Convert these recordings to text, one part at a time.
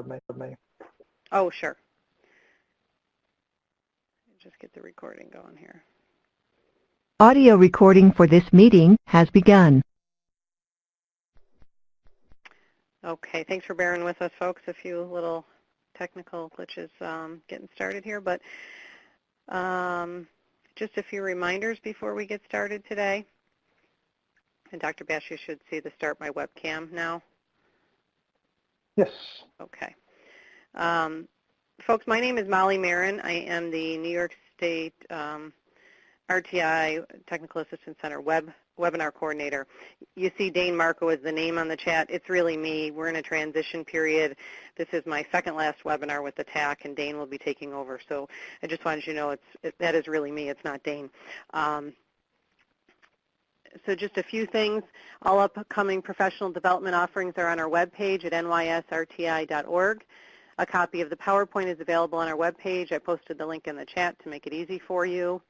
me. Oh, sure. Just get the recording going here. Audio recording for this meeting has begun. Okay, thanks for bearing with us, folks. A few little technical glitches getting started here, but just a few reminders before we get started today. And Dr. Bash, you should see the Start My Webcam now. Yes. Okay. Folks, my name is Molly Marin. I am the New York State RtI Technical Assistance Center webinar coordinator. You see Dane Marco as the name on the chat. It's really me. We're in a transition period. This is my second last webinar with the TAC, and Dane will be taking over. So I just wanted you to know that is really me. It's not Dane. So just a few things. All upcoming professional development offerings are on our webpage at nysrti.org. A copy of the PowerPoint is available on our webpage. I posted the link in the chat to make it easy for you.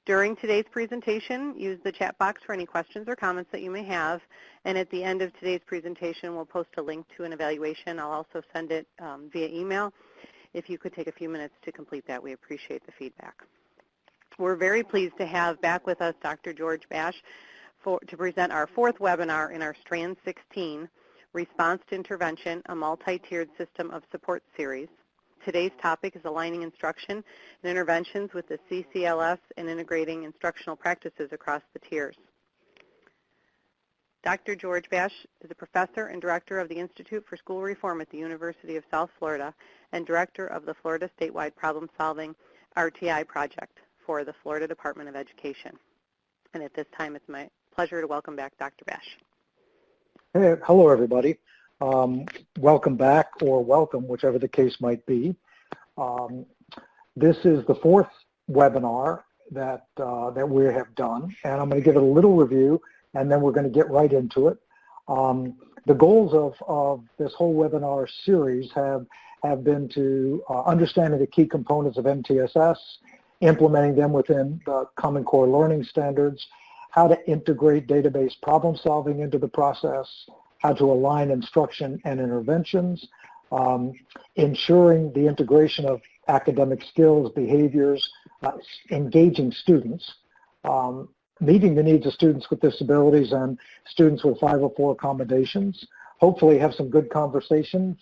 During today's presentation, use the chat box for any questions or comments that you may have. And at the end of today's presentation, we'll post a link to an evaluation. I'll also send it via email. If you could take a few minutes to complete that, we appreciate the feedback. We're very pleased to have back with us Dr. George Bash to present our fourth webinar in our Strand 16, Response to Intervention, a Multi-Tiered System of Support series. Today's topic is aligning instruction and interventions with the CCLS and integrating instructional practices across the tiers. Dr. George Bash is a professor and director of the Institute for School Reform at the University of South Florida and director of the Florida Statewide Problem Solving RtI project for the Florida Department of Education. And at this time, it's my pleasure to welcome back Dr. Bash. Hey, hello, everybody. Welcome back, or welcome, whichever the case might be. This is the fourth webinar that we have done, and I'm going to give it a little review, and then we're going to get right into it. The goals of this whole webinar series have been to understanding the key components of MTSS, implementing them within the Common Core Learning Standards, how to integrate database problem solving into the process, how to align instruction and interventions, ensuring the integration of academic skills, behaviors, engaging students, meeting the needs of students with disabilities and students with 504 accommodations, hopefully have some good conversations.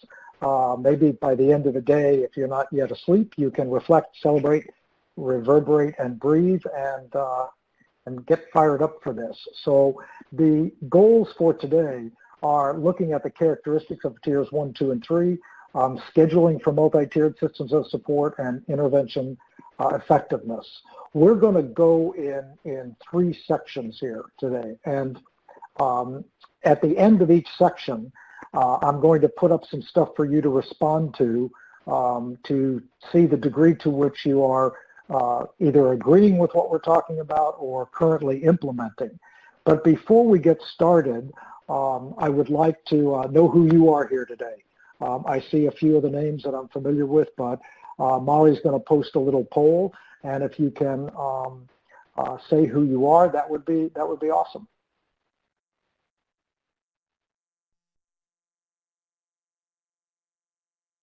Maybe by the end of the day, if you're not yet asleep, you can reflect, celebrate, reverberate, and breathe, and get fired up for this. So the goals for today are looking at the characteristics of tiers 1, 2, and 3, scheduling for multi-tiered systems of support, and intervention effectiveness. We're going to go in 3 sections here today, and at the end of each section, I'm going to put up some stuff for you to respond to see the degree to which you are either agreeing with what we're talking about or currently implementing. But before we get started, I would like to know who you are here today. I see a few of the names that I'm familiar with, but Molly's going to post a little poll, and if you can say who you are, that would be awesome.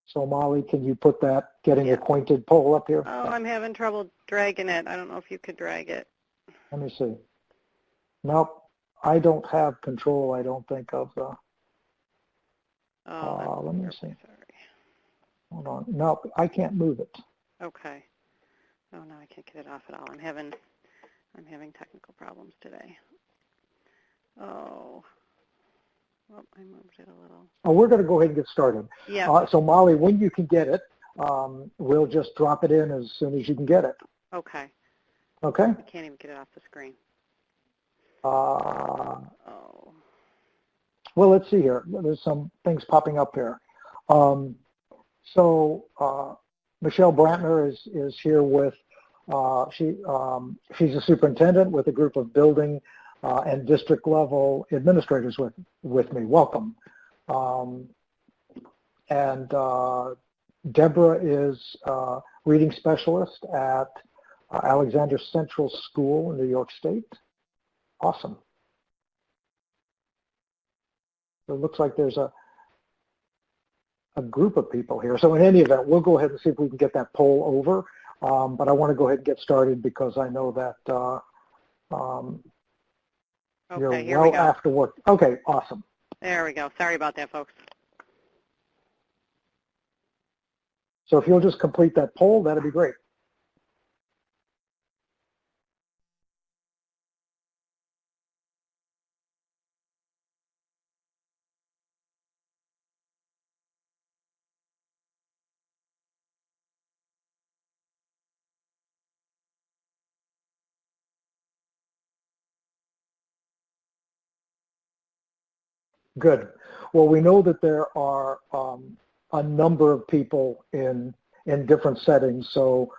So Molly, can you put that getting acquainted poll up here? Oh, I'm having trouble dragging it. I don't know if you could drag it. Let me see. Nope, I don't have control, I don't think, of the... let me see. Sorry. Hold on. No, I can't move it. Okay. Oh, no, I can't get it off at all. I'm having technical problems today. Oh. Well, I moved it a little. Oh, we're going to go ahead and get started. Yeah. So Molly, when you can get it, we'll just drop it in as soon as you can get it. Okay. Okay? I can't even get it off the screen. Well, let's see here. There's some things popping up here. Michelle Brantner is here with, she's a superintendent with a group of building and district level administrators with me. Welcome. And Deborah is reading specialist at Alexander Central School in New York State. Awesome. So it looks like there's a, a group of people here. So in any event, we'll go ahead and see if we can get that poll over. But I want to go ahead and get started because I know that you're well after work. Okay, awesome. There we go. Sorry about that, folks. So if you'll just complete that poll, that'd be great. Good. Well, we know that there are a number of people in different settings, so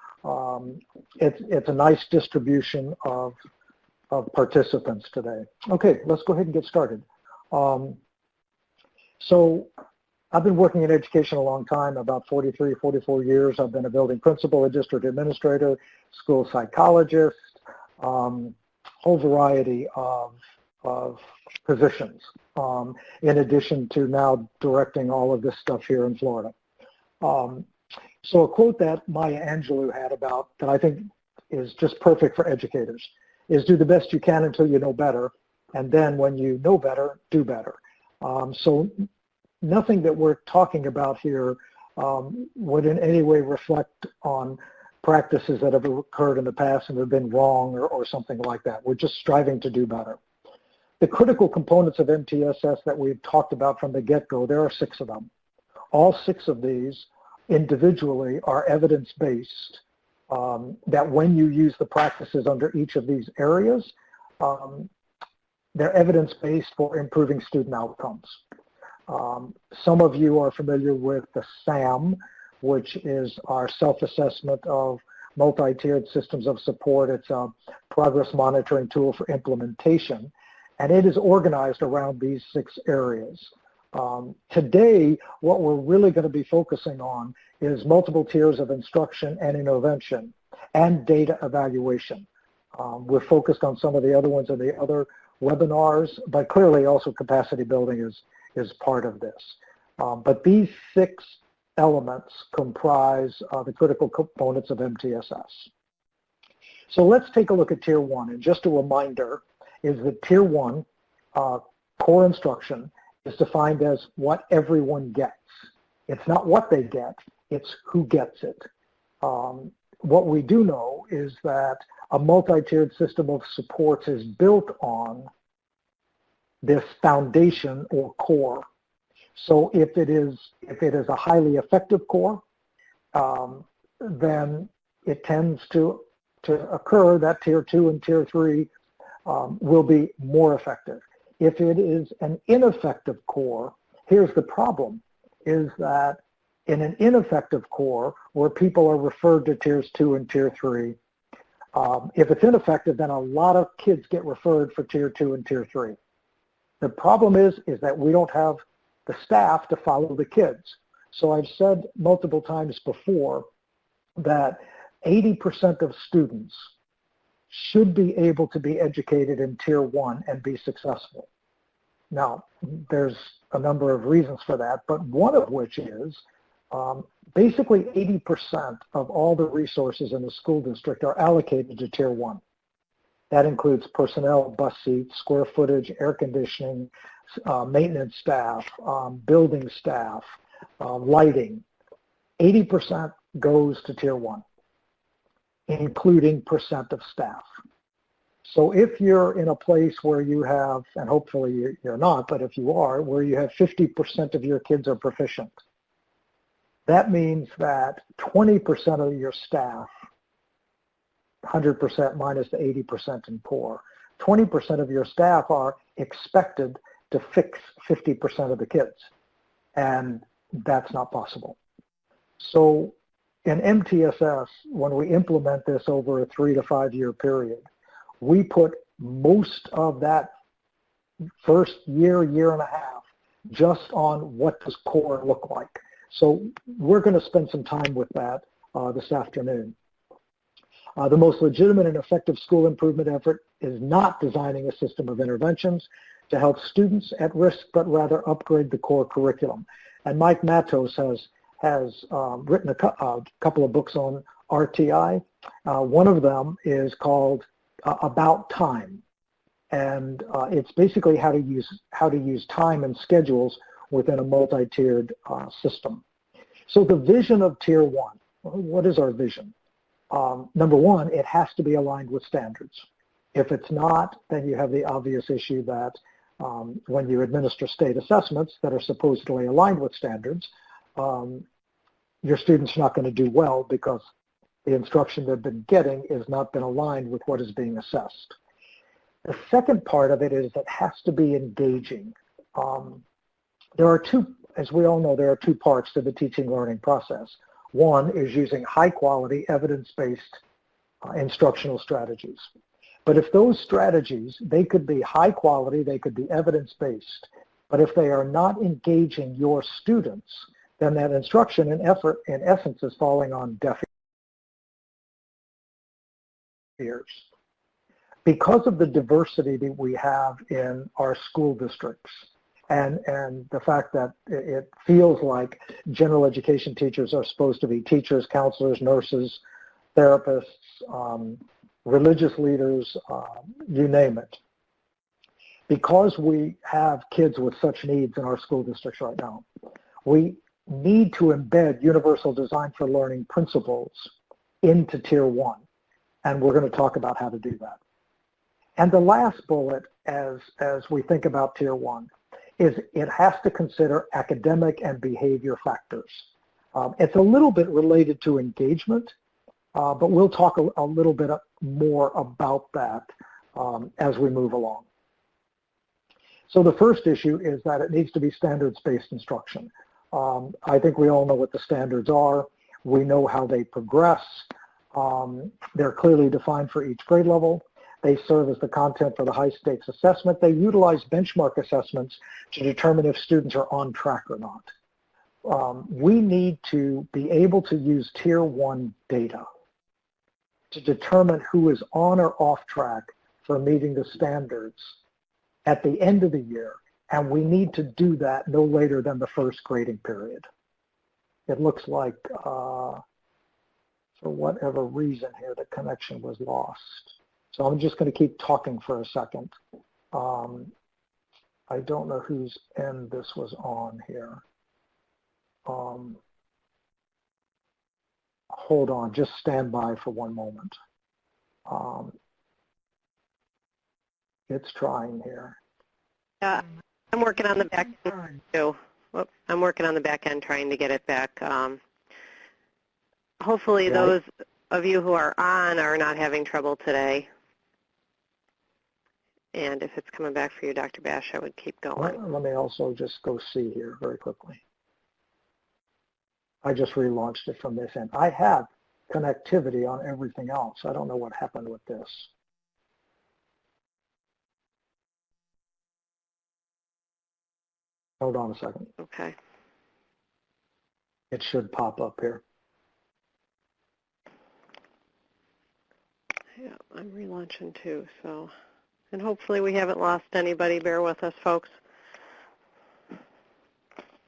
it's a nice distribution of participants today. Okay, let's go ahead and get started. So I've been working in education a long time, about 43, 44 years. I've been a building principal, a district administrator, school psychologist, whole variety of positions, in addition to now directing all of this stuff here in Florida. So a quote that Maya Angelou had about that I think is just perfect for educators is do the best you can until you know better, and then when you know better, do better. So nothing that we're talking about here would in any way reflect on practices that have occurred in the past and have been wrong or something like that. We're just striving to do better. The critical components of MTSS that we've talked about from the get-go, there are 6 of them. All 6 of these individually are evidence-based, that when you use the practices under each of these areas, they're evidence-based for improving student outcomes. Some of you are familiar with the SAM, which is our self-assessment of multi-tiered systems of support. It's a progress monitoring tool for implementation. And it is organized around these 6 areas. Today, what we're really going to be focusing on is multiple tiers of instruction and intervention and data evaluation. We're focused on some of the other ones in the other webinars, but clearly also capacity building is part of this. But these 6 elements comprise the critical components of MTSS. So let's take a look at Tier 1. And just a reminder, is that Tier 1 core instruction is defined as what everyone gets. It's not what they get, it's who gets it. What we do know is that a multi-tiered system of supports is built on this foundation or core. So if it is a highly effective core, then it tends to occur that Tier 2 and Tier 3 will be more effective. If it is an ineffective core, here's the problem, is that in an ineffective core where people are referred to Tiers 2 and Tier 3, if it's ineffective, then a lot of kids get referred for Tier 2 and Tier 3. The problem is that we don't have the staff to follow the kids. So I've said multiple times before that 80% of students should be able to be educated in Tier 1 and be successful. Now, there's a number of reasons for that, but one of which is basically 80% of all the resources in the school district are allocated to Tier 1. That includes personnel, bus seats, square footage, air conditioning, maintenance staff, building staff, lighting. 80% goes to Tier 1. Including percent of staff. So if you're in a place where you have, and hopefully you're not, but if you are, where you have 50% of your kids are proficient, that means that 20% of your staff, 100% minus the 80% in poor, 20% of your staff are expected to fix 50% of the kids, and that's not possible. So in MTSS, when we implement this over a 3 to 5 year period, we put most of that first year, year and a half, just on what does core look like. So we're going to spend some time with that this afternoon. The most legitimate and effective school improvement effort is not designing a system of interventions to help students at risk, but rather upgrade the core curriculum. And Mike Matos has written a couple of books on RtI. One of them is called About Time, and it's basically how to use time and schedules within a multi-tiered system. So the vision of Tier 1, what is our vision? Number one, it has to be aligned with standards. If it's not, then you have the obvious issue that when you administer state assessments that are supposedly aligned with standards, your students are not going to do well because the instruction they've been getting has not been aligned with what is being assessed. The second part of it is it has to be engaging. There are two, as we all know, there are two parts to the teaching learning process. One is using high quality evidence-based instructional strategies. But if those strategies, they could be high quality, they could be evidence-based, but if they are not engaging your students, then that instruction and effort, in essence, is falling on deaf ears. Because of the diversity that we have in our school districts, and the fact that it feels like general education teachers are supposed to be teachers, counselors, nurses, therapists, religious leaders, you name it. Because we have kids with such needs in our school districts right now, we need to embed universal design for learning principles into Tier 1, and we're going to talk about how to do that. And the last bullet, as we think about Tier 1, is it has to consider academic and behavior factors. It's a little bit related to engagement, but we'll talk a little bit more about that as we move along. So the first issue is that it needs to be standards-based instruction. I think we all know what the standards are. We know how they progress. They're clearly defined for each grade level. They serve as the content for the high-stakes assessment. They utilize benchmark assessments to determine if students are on track or not. We need to be able to use Tier 1 data to determine who is on or off track for meeting the standards at the end of the year, and we need to do that no later than the first grading period. It looks like, for whatever reason here, the connection was lost. So I'm just going to keep talking for a second. I don't know whose end this was on here. Hold on, just stand by for one moment. It's trying here. Yeah, I'm working on the back end too. Whoops, I'm working on the back end trying to get it back. Hopefully those of you who are on are not having trouble today. And if it's coming back for you, Dr. Bash, I would keep going. Let me also just go see here very quickly. I just relaunched it from this end. I have connectivity on everything else. I don't know what happened with this. Hold on a second. Okay. It should pop up here. Yeah, I'm relaunching too, so. And hopefully we haven't lost anybody. Bear with us, folks.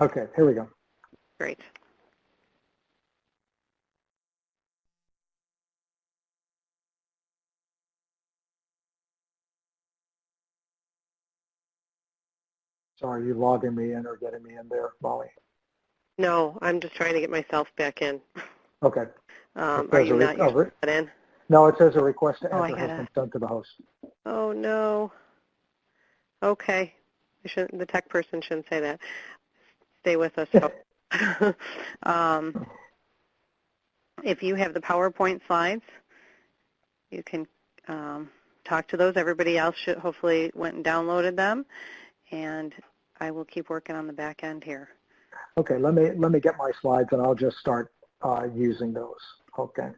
Okay, here we go. Great. Sorry, you logging me in or getting me in there, Molly? No, I'm just trying to get myself back in. Okay. Are you not usually in? No, it says a request to enter has been sent to the host. Oh, no. Okay. The tech person shouldn't say that. Stay with us, folks. If you have the PowerPoint slides, you can talk to those. Everybody else should hopefully went and downloaded them, and I will keep working on the back end here. Okay, let me get my slides, and I'll just start using those. Okay.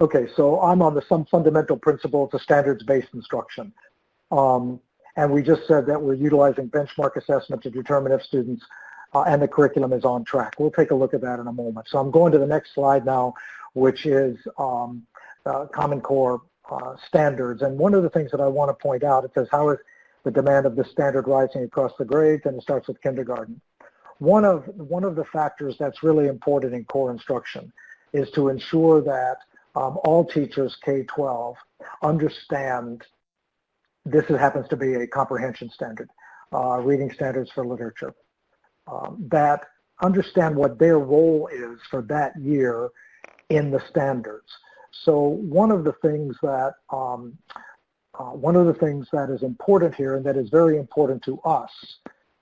Okay, so I'm on some fundamental principle of standards-based instruction. And we just said that we're utilizing benchmark assessment to determine if students and the curriculum is on track. We'll take a look at that in a moment. So I'm going to the next slide now, which is Common Core standards. And one of the things that I want to point out, it says, how is the demand of the standard rising across the grades? And it starts with kindergarten. One of the factors that's really important in core instruction is to ensure that all teachers K-12 understand this happens to be a comprehension standard, reading standards for literature, that understand what their role is for that year in the standards. So one of the things that is important here, and that is very important to us,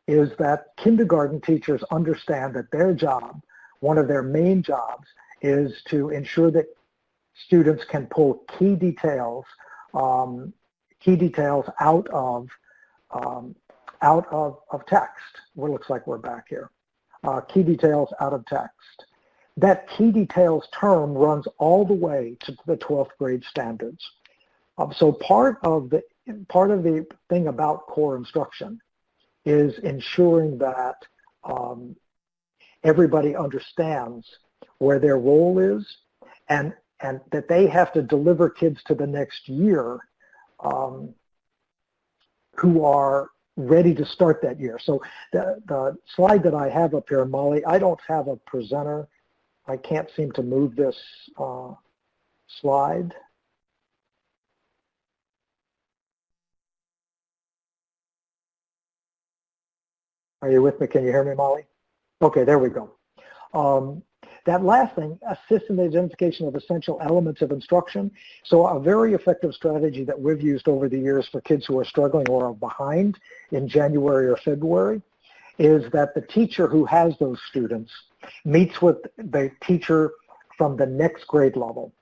is that kindergarten teachers understand that their job, one of their main jobs, is to ensure that students can pull key details out of text. Well, it looks like we're back here. Key details out of text. That key details term runs all the way to the 12th grade standards. So part of the thing about core instruction is ensuring that everybody understands where their role is, and that they have to deliver kids to the next year who are ready to start that year. So the slide that I have up here, Molly, I don't have a presenter. I can't seem to move this slide. Are you with me? Can you hear me, Molly? Okay, there we go. That last thing, assist in the identification of essential elements of instruction. So a very effective strategy that we've used over the years for kids who are struggling or are behind in January or February is that the teacher who has those students meets with the teacher from the next grade level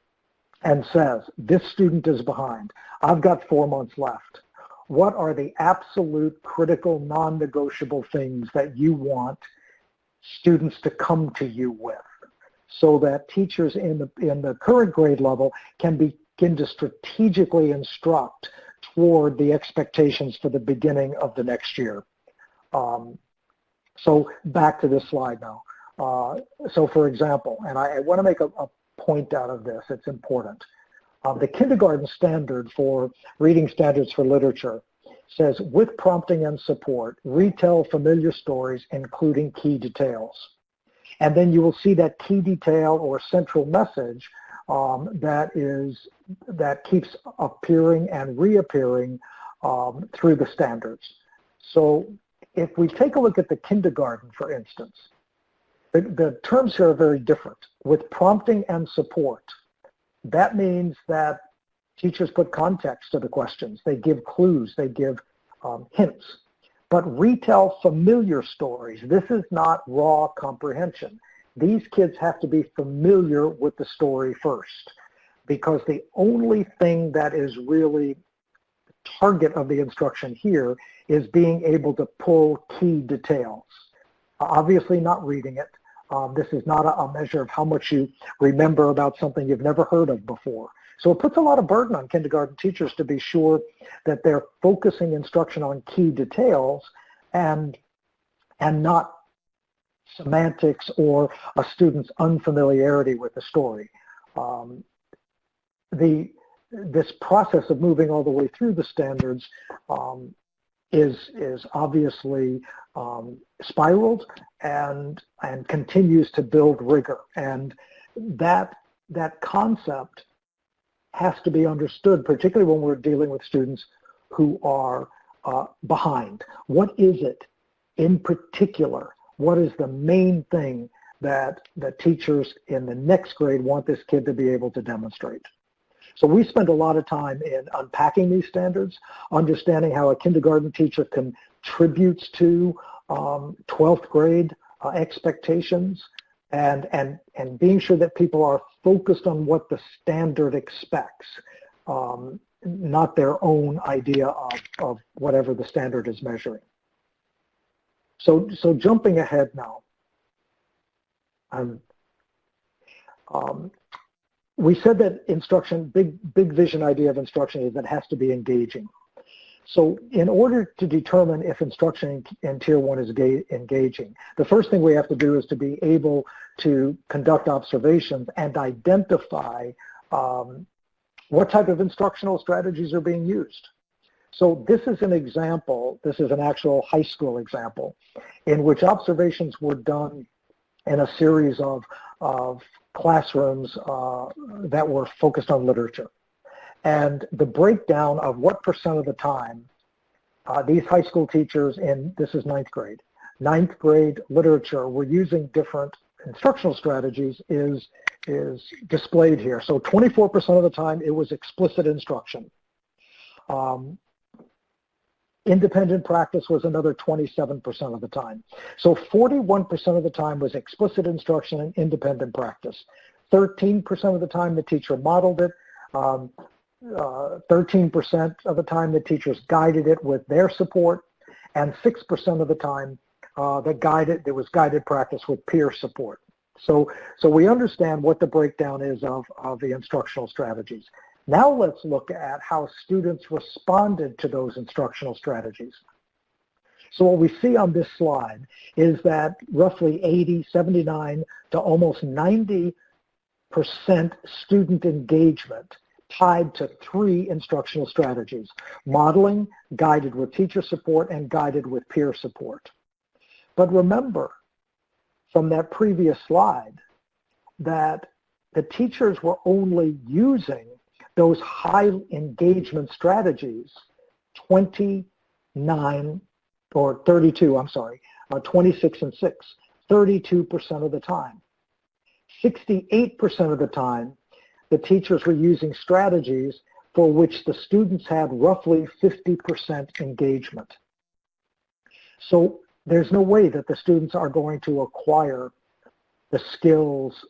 and says, this student is behind. I've got 4 months left. What are the absolute critical non-negotiable things that you want students to come to you with, so that teachers in the current grade level can begin to strategically instruct toward the expectations for the beginning of the next year. So back to this slide now. So for example, and I want to make a point out of this, it's important. The kindergarten standard for reading standards for literature says, with prompting and support, retell familiar stories, including key details. And then you will see that key detail or central message that keeps appearing and reappearing through the standards. So if we take a look at the kindergarten, for instance, the terms here are very different. With prompting and support, that means that teachers put context to the questions. They give clues. They give hints. But retell familiar stories. This is not raw comprehension. These kids have to be familiar with the story first, because the only thing that is really the target of the instruction here is being able to pull key details. Obviously not reading it. This is not a measure of how much you remember about something you've never heard of before. So it puts a lot of burden on kindergarten teachers to be sure that they're focusing instruction on key details and not semantics or a student's unfamiliarity with the story. This process of moving all the way through the standards is obviously spiraled and continues to build rigor. And that concept has to be understood, particularly when we're dealing with students who are behind. What is it in particular? What is the main thing that the teachers in the next grade want this kid to be able to demonstrate? So we spend a lot of time in unpacking these standards, understanding how a kindergarten teacher contributes to 12th grade expectations, and being sure that people are focused on what the standard expects, not their own idea of whatever the standard is measuring. So jumping ahead now, we said that instruction, big vision idea of instruction is that it has to be engaging. So in order to determine if instruction in Tier 1 is engaging, the first thing we have to do is to be able to conduct observations and identify what type of instructional strategies are being used. So this is an example, this is an actual high school example, in which observations were done in a series of classrooms that were focused on literature. And the breakdown of what percent of the time these high school teachers this is ninth grade literature were using different instructional strategies is displayed here. So 24% of the time it was explicit instruction. Independent practice was another 27% of the time. So 41% of the time was explicit instruction and independent practice. 13% of the time the teacher modeled it. 13% of the time the teachers guided it with their support, and 6% of the time there was guided practice with peer support. So we understand what the breakdown is of the instructional strategies. Now let's look at how students responded to those instructional strategies. So what we see on this slide is that roughly 80, 79 to almost 90% student engagement tied to 3 instructional strategies: modeling, guided with teacher support, and guided with peer support. But remember from that previous slide that the teachers were only using those high engagement strategies 26 and 6, 32% of the time. 68% of the time, the teachers were using strategies for which the students had roughly 50% engagement. So there's no way that the students are going to acquire the skills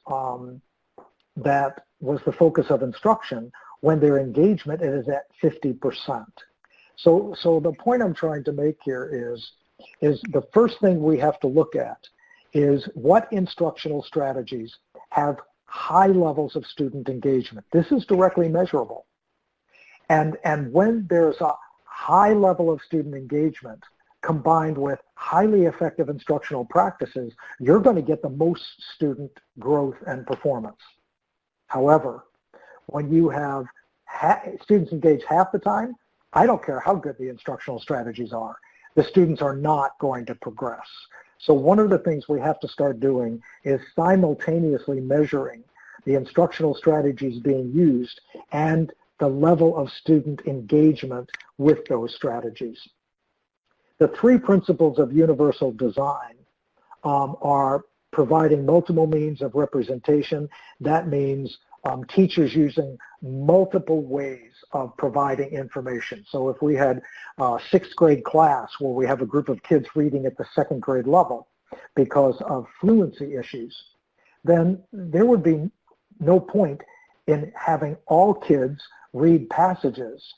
that was the focus of instruction when their engagement is at 50%. So the point I'm trying to make here is the first thing we have to look at is what instructional strategies have high levels of student engagement. This is directly measurable. And when there's a high level of student engagement combined with highly effective instructional practices, you're going to get the most student growth and performance. However, when you have students engaged half the time, I don't care how good the instructional strategies are, the students are not going to progress. So one of the things we have to start doing is simultaneously measuring the instructional strategies being used and the level of student engagement with those strategies. The 3 principles of universal design are providing multiple means of representation. That means teachers using multiple ways of providing information. So if we had a 6th grade class where we have a group of kids reading at the 2nd grade level because of fluency issues, then there would be no point in having all kids read passages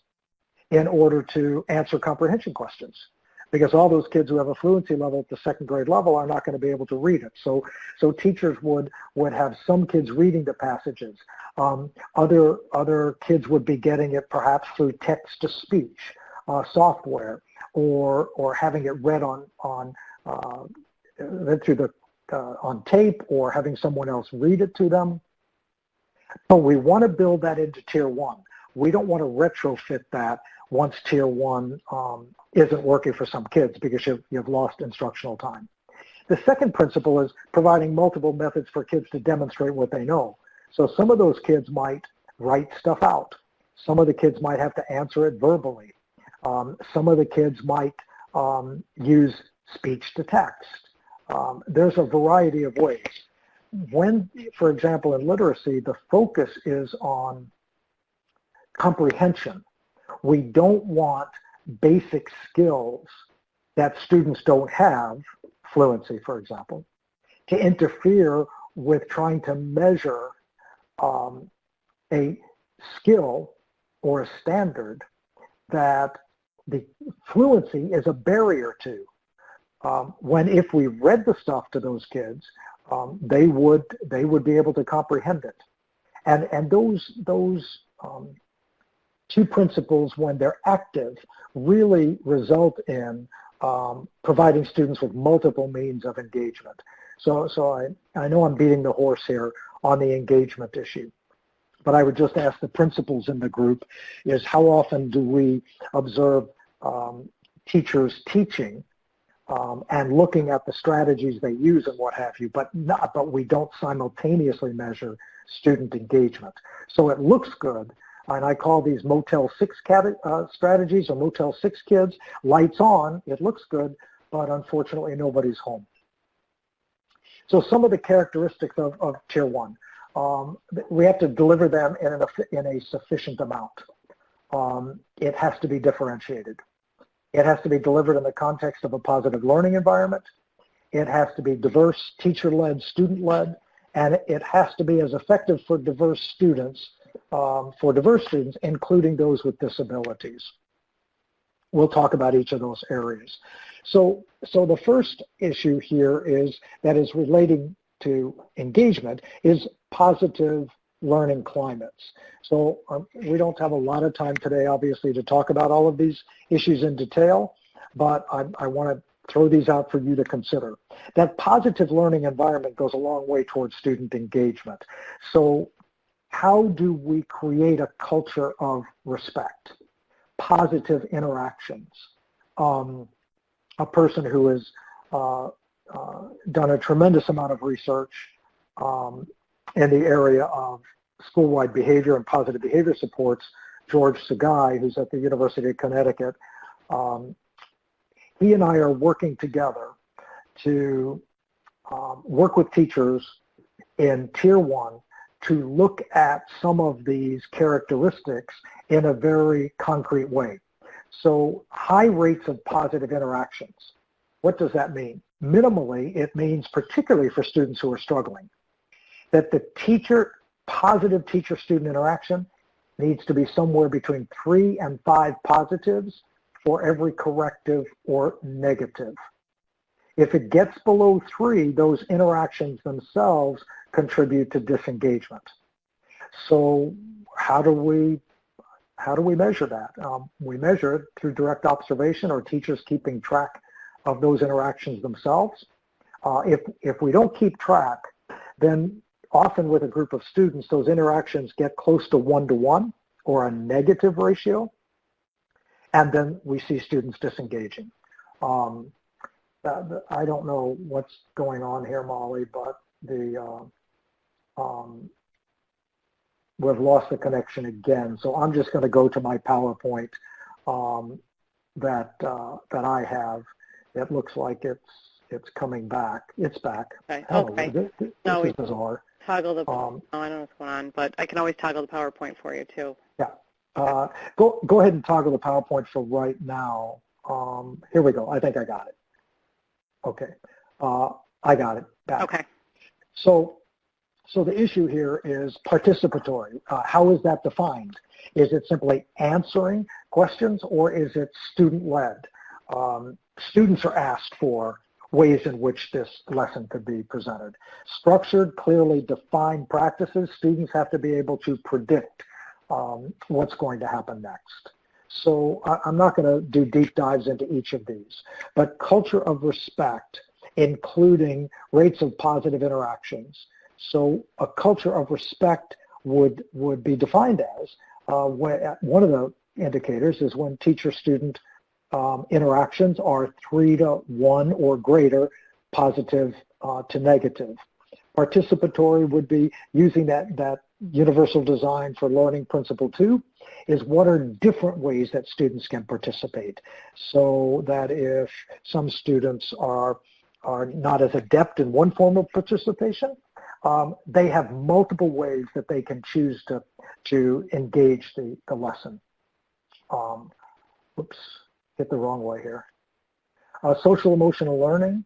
in order to answer comprehension questions, because all those kids who have a fluency level at the 2nd grade level are not going to be able to read it. So teachers would have some kids reading the passages. Other kids would be getting it perhaps through text-to-speech software, or having it read on tape, or having someone else read it to them. But we want to build that into Tier 1. We don't want to retrofit that once Tier 1 isn't working for some kids, because you've lost instructional time. The second principle is providing multiple methods for kids to demonstrate what they know. So some of those kids might write stuff out. Some of the kids might have to answer it verbally. Some of the kids might use speech to text. There's a variety of ways. When, for example, in literacy, the focus is on comprehension, we don't want basic skills that students don't have, fluency, for example, to interfere with trying to measure a skill or a standard that the fluency is a barrier to. When if we read the stuff to those kids, they would be able to comprehend it. And those two principles, when they're active, really result in providing students with multiple means of engagement. So I know I'm beating the horse here on the engagement issue, but I would just ask the principals in the group is how often do we observe teachers teaching and looking at the strategies they use and what have you, but we don't simultaneously measure student engagement. So it looks good, and I call these Motel 6 strategies, or Motel 6 kids. Lights on, it looks good, but unfortunately nobody's home. So some of the characteristics of Tier 1. We have to deliver them in a sufficient amount. It has to be differentiated. It has to be delivered in the context of a positive learning environment. It has to be diverse, teacher-led, student-led, and it has to be as effective for diverse students, including those with disabilities. We'll talk about each of those areas. So the first issue here that is relating to engagement is positive learning climates. So we don't have a lot of time today, obviously, to talk about all of these issues in detail, but I want to throw these out for you to consider. That positive learning environment goes a long way towards student engagement. So how do we create a culture of respect, positive interactions? A person who has done a tremendous amount of research in the area of school-wide behavior and positive behavior supports, George Sagai, who's at the University of Connecticut. He and I are working together to work with teachers in Tier 1 to look at some of these characteristics in a very concrete way. So high rates of positive interactions. What does that mean? Minimally, it means, particularly for students who are struggling, that the positive teacher-student interaction needs to be somewhere between 3 and 5 positives for every corrective or negative. If it gets below 3, those interactions themselves contribute to disengagement. So how do we measure that? We measure it through direct observation or teachers keeping track of those interactions themselves. If we don't keep track, then often with a group of students, those interactions get close to 1-to-1 or a negative ratio, and then we see students disengaging. I don't know what's going on here, Molly, but we've lost the connection again. So I'm just going to go to my PowerPoint that I have. It looks like it's coming back. It's back. Okay. This is bizarre. Toggle the. I don't know what's going on, but I can always toggle the PowerPoint for you too. Yeah. Go ahead and toggle the PowerPoint for right now. Here we go. I think I got it. Okay. I got it back. Okay. So the issue here is participatory. How is that defined? Is it simply answering questions, or is it student-led? Students are asked for ways in which this lesson could be presented. Structured, clearly defined practices. Students have to be able to predict what's going to happen next. So I'm not going to do deep dives into each of these, but culture of respect, including rates of positive interactions. So a culture of respect would be defined as one of the indicators is when teacher-student interactions are 3-to-1 or greater, positive to negative. Participatory would be using that universal design for learning principle 2 is what are different ways that students can participate. So that if some students are not as adept in one form of participation, they have multiple ways that they can choose to engage the lesson. Oops, hit the wrong way here. Social emotional learning,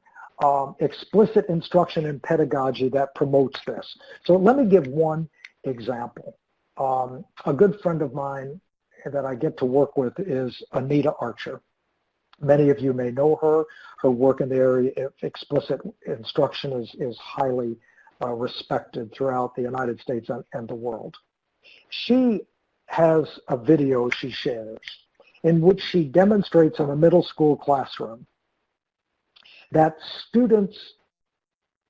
explicit instruction and pedagogy that promotes this. So let me give one example. A good friend of mine that I get to work with is Anita Archer. Many of you may know her. Her work in the area of explicit instruction is highly respected throughout the United States and the world. She has a video she shares in which she demonstrates in a middle school classroom that students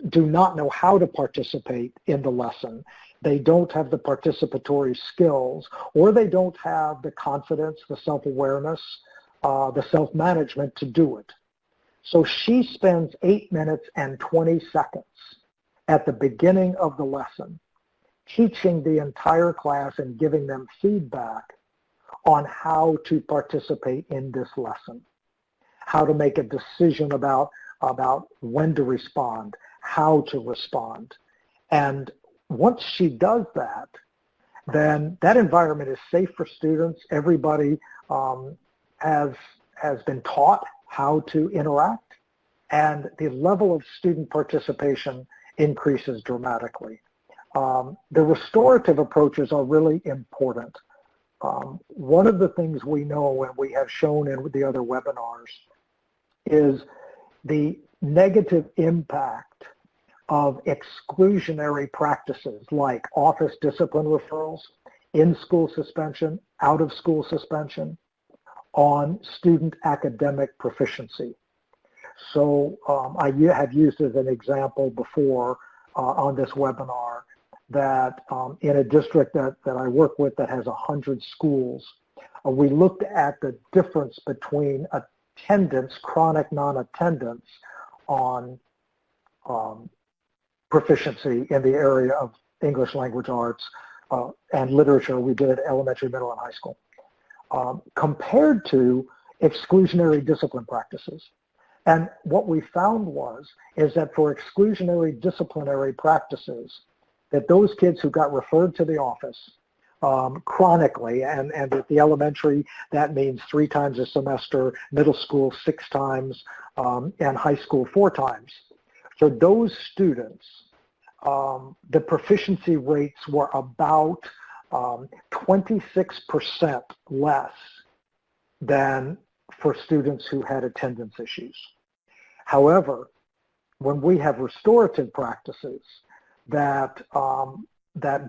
do not know how to participate in the lesson. They don't have the participatory skills, or they don't have the confidence, the self-awareness, the self-management to do it. So she spends 8 minutes and 20 seconds at the beginning of the lesson teaching the entire class and giving them feedback on how to participate in this lesson, how to make a decision about when to respond, how to respond. And once she does that, then that environment is safe for students. Everybody has been taught how to interact, and the level of student participation increases dramatically. The restorative approaches are really important. One of the things we know, and we have shown in the other webinars, is the negative impact of exclusionary practices like office discipline referrals, in-school suspension, out-of-school suspension on student academic proficiency. So I have used as an example before on this webinar that in a district that I work with that has 100 schools, we looked at the difference between attendance, chronic non-attendance on proficiency in the area of English language arts and literature. We did it elementary, middle, and high school, compared to exclusionary discipline practices. And what we found is that for exclusionary disciplinary practices, that those kids who got referred to the office chronically, and at the elementary, that means 3 times a semester, middle school 6 times, and high school 4 times. For those students, the proficiency rates were about 26% less than for students who had attendance issues. However, when we have restorative practices that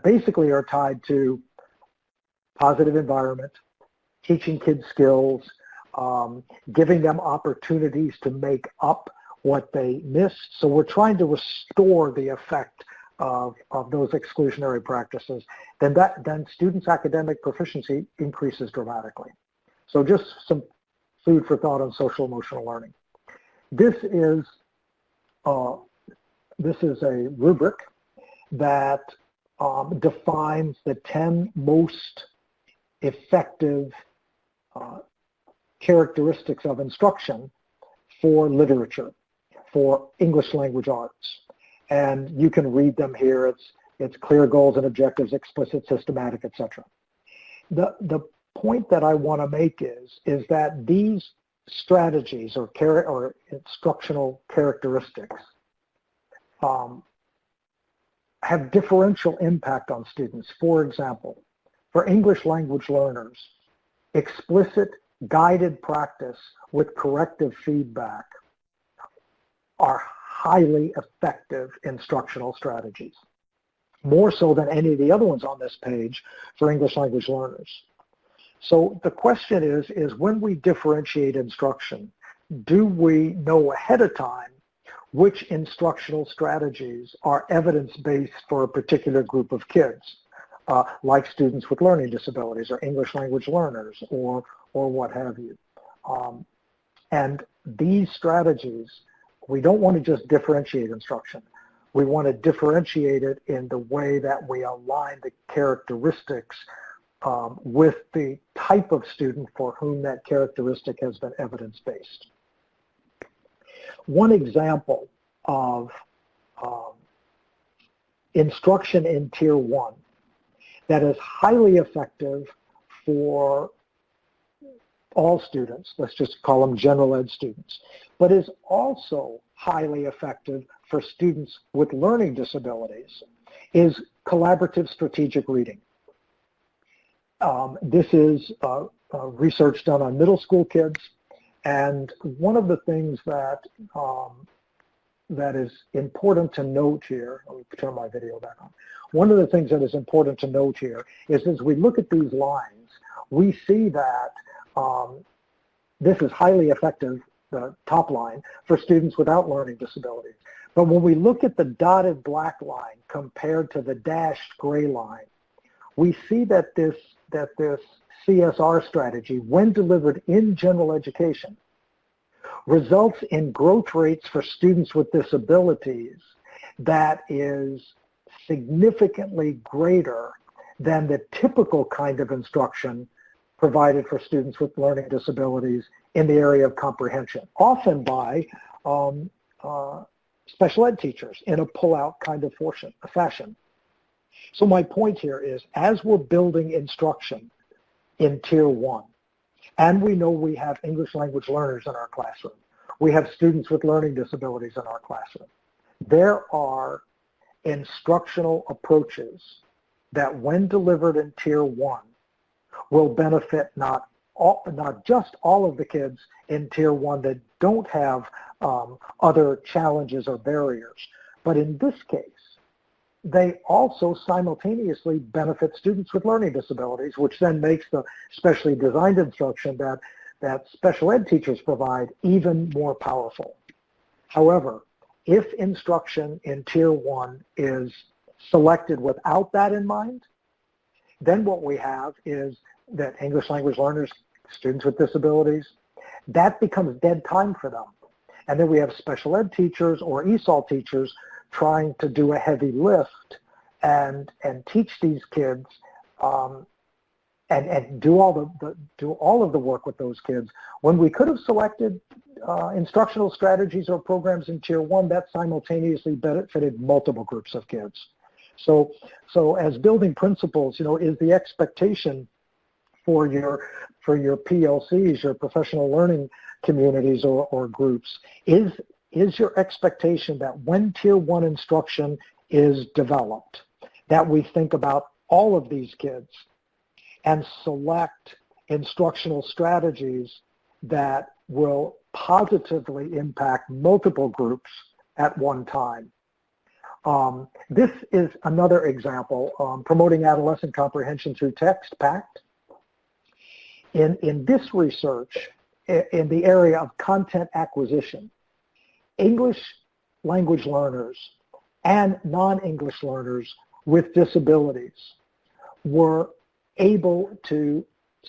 basically are tied to positive environment, teaching kids skills, giving them opportunities to make up what they missed. So we're trying to restore the effect of those exclusionary practices. Then students' academic proficiency increases dramatically. So just some food for thought on social emotional learning. This is a rubric that defines the 10 most effective characteristics of instruction for literature, for English language arts. And you can read them here. It's clear goals and objectives, explicit, systematic, etc. The point that I want to make is that these strategies or instructional characteristics have differential impact on students. For example, for English language learners, explicit guided practice with corrective feedback are highly effective instructional strategies, more so than any of the other ones on this page for English language learners. So the question is when we differentiate instruction, do we know ahead of time which instructional strategies are evidence-based for a particular group of kids, like students with learning disabilities or English language learners or what have you. And these strategies, we don't want to just differentiate instruction. We want to differentiate it in the way that we align the characteristics with the type of student for whom that characteristic has been evidence-based. One example of instruction in Tier 1 that is highly effective for all students, let's just call them general ed students, but is also highly effective for students with learning disabilities, is collaborative strategic reading. This is research done on middle school kids, and one of the things that that is important to note here, let me turn my video back on. One of the things that is important to note here is as we look at these lines, we see that this is highly effective, the top line, for students without learning disabilities. But when we look at the dotted black line compared to the dashed gray line, we see that this CSR strategy, when delivered in general education, results in growth rates for students with disabilities that is significantly greater than the typical kind of instruction provided for students with learning disabilities in the area of comprehension, often by special ed teachers in a pull-out kind of fashion. So my point here is, as we're building instruction in Tier 1, and we know we have English language learners in our classroom, we have students with learning disabilities in our classroom, there are instructional approaches that when delivered in Tier 1 will benefit not just all of the kids in Tier 1 that don't have other challenges or barriers, but in this case, they also simultaneously benefit students with learning disabilities, which then makes the specially designed instruction that special ed teachers provide even more powerful. However, if instruction in Tier 1 is selected without that in mind, then what we have is that English language learners, students with disabilities, that becomes dead time for them. And then we have special ed teachers or ESOL teachers trying to do a heavy lift and teach these kids and do all of the work with those kids, when we could have selected instructional strategies or programs in Tier 1 that simultaneously benefited multiple groups of kids. So as building principles, is the expectation for your PLCs, your professional learning communities or groups, is your expectation that when Tier 1 instruction is developed, that we think about all of these kids and select instructional strategies that will positively impact multiple groups at one time. This is another example, promoting adolescent comprehension through text, PACT. In this research, in the area of content acquisition, English language learners and non-English learners with disabilities were able to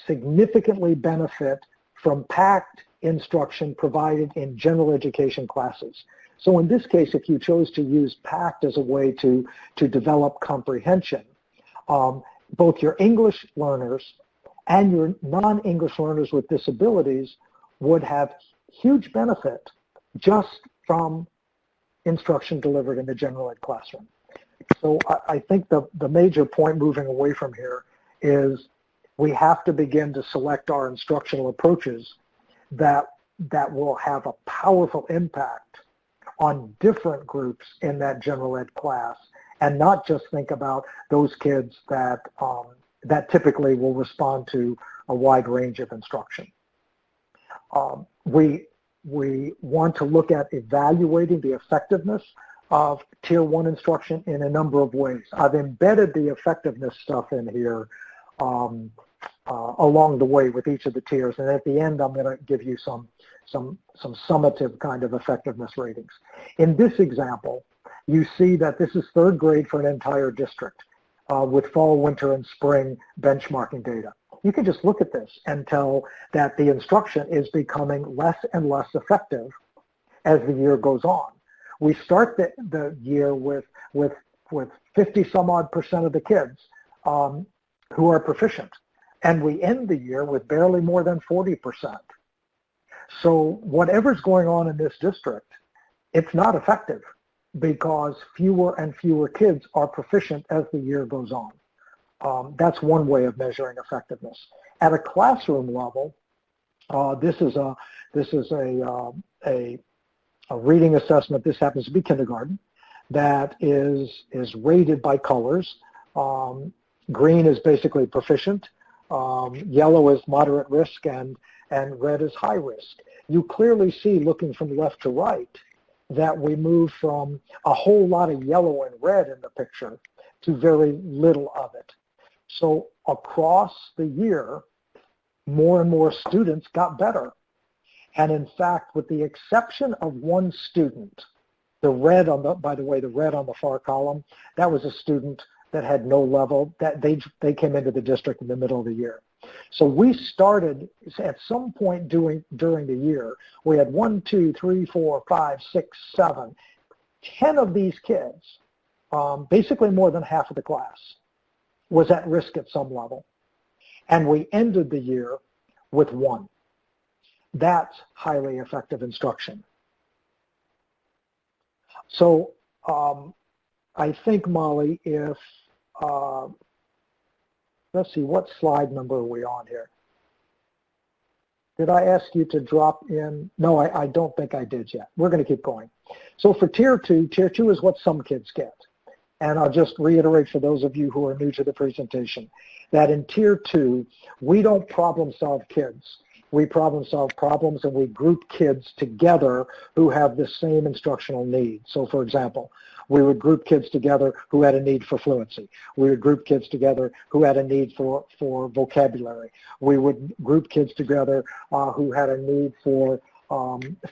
significantly benefit from PACT instruction provided in general education classes. So in this case, if you chose to use PACT as a way to develop comprehension, both your English learners and your non-English learners with disabilities would have huge benefit just from instruction delivered in the general ed classroom. So I think the major point moving away from here is we have to begin to select our instructional approaches that will have a powerful impact on different groups in that general ed class, and not just think about those kids that typically will respond to a wide range of instruction. We want to look at evaluating the effectiveness of Tier 1 instruction in a number of ways. I've embedded the effectiveness stuff in here along the way with each of the tiers, and at the end I'm going to give you some summative kind of effectiveness ratings. In this example, you see that this is third grade for an entire district with fall, winter, and spring benchmarking data. You can just look at this and tell that the instruction is becoming less and less effective as the year goes on. We start the year with 50 some odd % of the kids who are proficient, and we end the year with barely more than 40%. So whatever's going on in this district, it's not effective because fewer and fewer kids are proficient as the year goes on. That's one way of measuring effectiveness. At a classroom level, this is a reading assessment. This happens to be kindergarten. That is rated by colors. Green is basically proficient. Yellow is moderate risk, and red is high risk. You clearly see, looking from left to right, that we move from a whole lot of yellow and red in the picture to very little of it. So across the year, more and more students got better. And in fact, with the exception of one student, the red on the, by the way, the red on the far column, that was a student that had no level, that they came into the district in the middle of the year. So we started at some point during the year, we had 1, 2, 3, 4, 5, 6, 7, 10 of these kids, basically more than half of the class, was at risk at some level. And we ended the year with 1. That's highly effective instruction. So I think, Molly, if, let's see, what slide number are we on here? Did I ask you to drop in? No, I don't think I did yet. We're going to keep going. So for Tier 2 is what some kids get. And I'll just reiterate for those of you who are new to the presentation, that in Tier 2, we don't problem solve kids. We problem solve problems and we group kids together who have the same instructional needs. So for example, we would group kids together who had a need for fluency. We would group kids together who had a need for vocabulary. We would group kids together who had a need for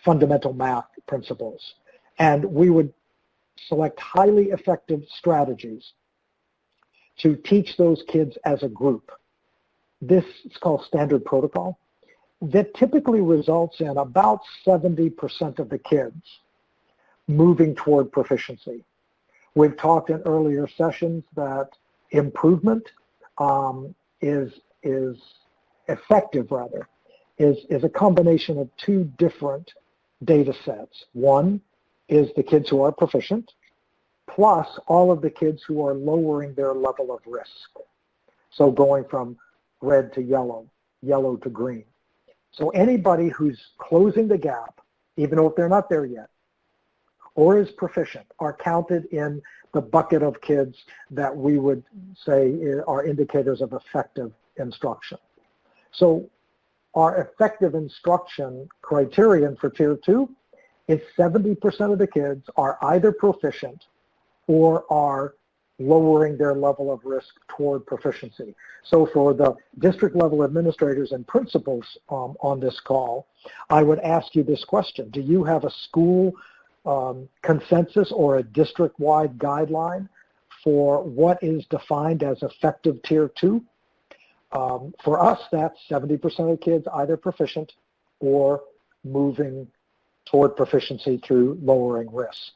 fundamental math principles. And we would select highly effective strategies to teach those kids as a group. This is called standard protocol. That typically results in about 70% of the kids moving toward proficiency. We've talked in earlier sessions that improvement is effective, rather, is a combination of 2 different data sets. One is the kids who are proficient, plus all of the kids who are lowering their level of risk. So going from red to yellow, yellow to green. So anybody who's closing the gap, even though if they're not there yet, or is proficient, are counted in the bucket of kids that we would say are indicators of effective instruction. So our effective instruction criterion for Tier 2 is 70% of the kids are either proficient or are lowering their level of risk toward proficiency. So for the district level administrators and principals on this call, I would ask you this question. Do you have a school consensus or a district-wide guideline for what is defined as effective Tier 2? For us, that's 70% of kids either proficient or moving toward proficiency through lowering risk.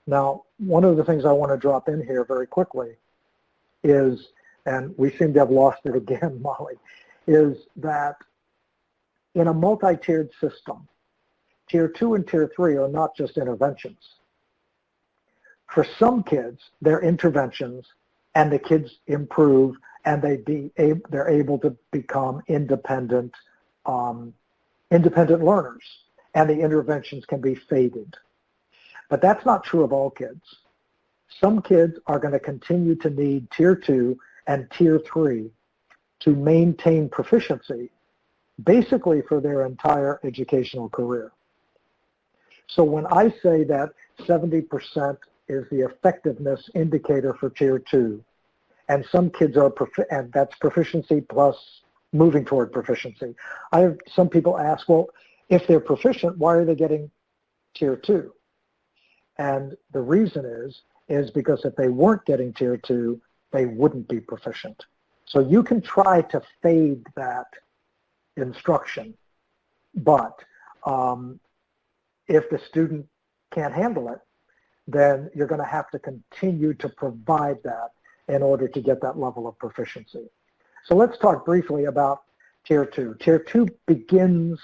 Now, one of the things I want to drop in here very quickly is, and we seem to have lost it again, Molly, is that in a multi-tiered system, Tier 2 and Tier 3 are not just interventions. For some kids, they're interventions and the kids improve and they're able to become independent learners, and the interventions can be faded. But that's not true of all kids. Some kids are going to continue to need Tier 2 and Tier 3 to maintain proficiency, basically for their entire educational career. So when I say that 70% is the effectiveness indicator for Tier 2, and some kids are, and that's proficiency plus moving toward proficiency. I have some people ask, well, if they're proficient, why are they getting Tier 2? And the reason is because if they weren't getting Tier 2, they wouldn't be proficient. So you can try to fade that instruction, but if the student can't handle it, then you're going to have to continue to provide that in order to get that level of proficiency. So let's talk briefly about Tier 2. Tier 2 begins,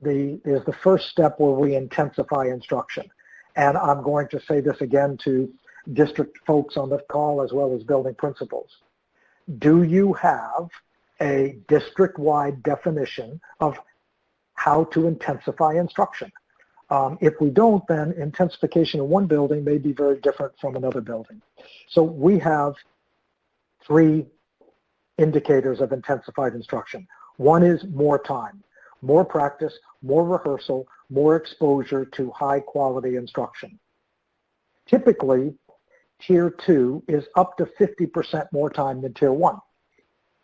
is the first step where we intensify instruction. And I'm going to say this again to district folks on the call as well as building principals. Do you have a district-wide definition of how to intensify instruction? If we don't, then intensification in one building may be very different from another building. So we have 3 indicators of intensified instruction. One is more time. more practice, more rehearsal, more exposure to high quality instruction. Typically, Tier 2 is up to 50% more time than Tier 1.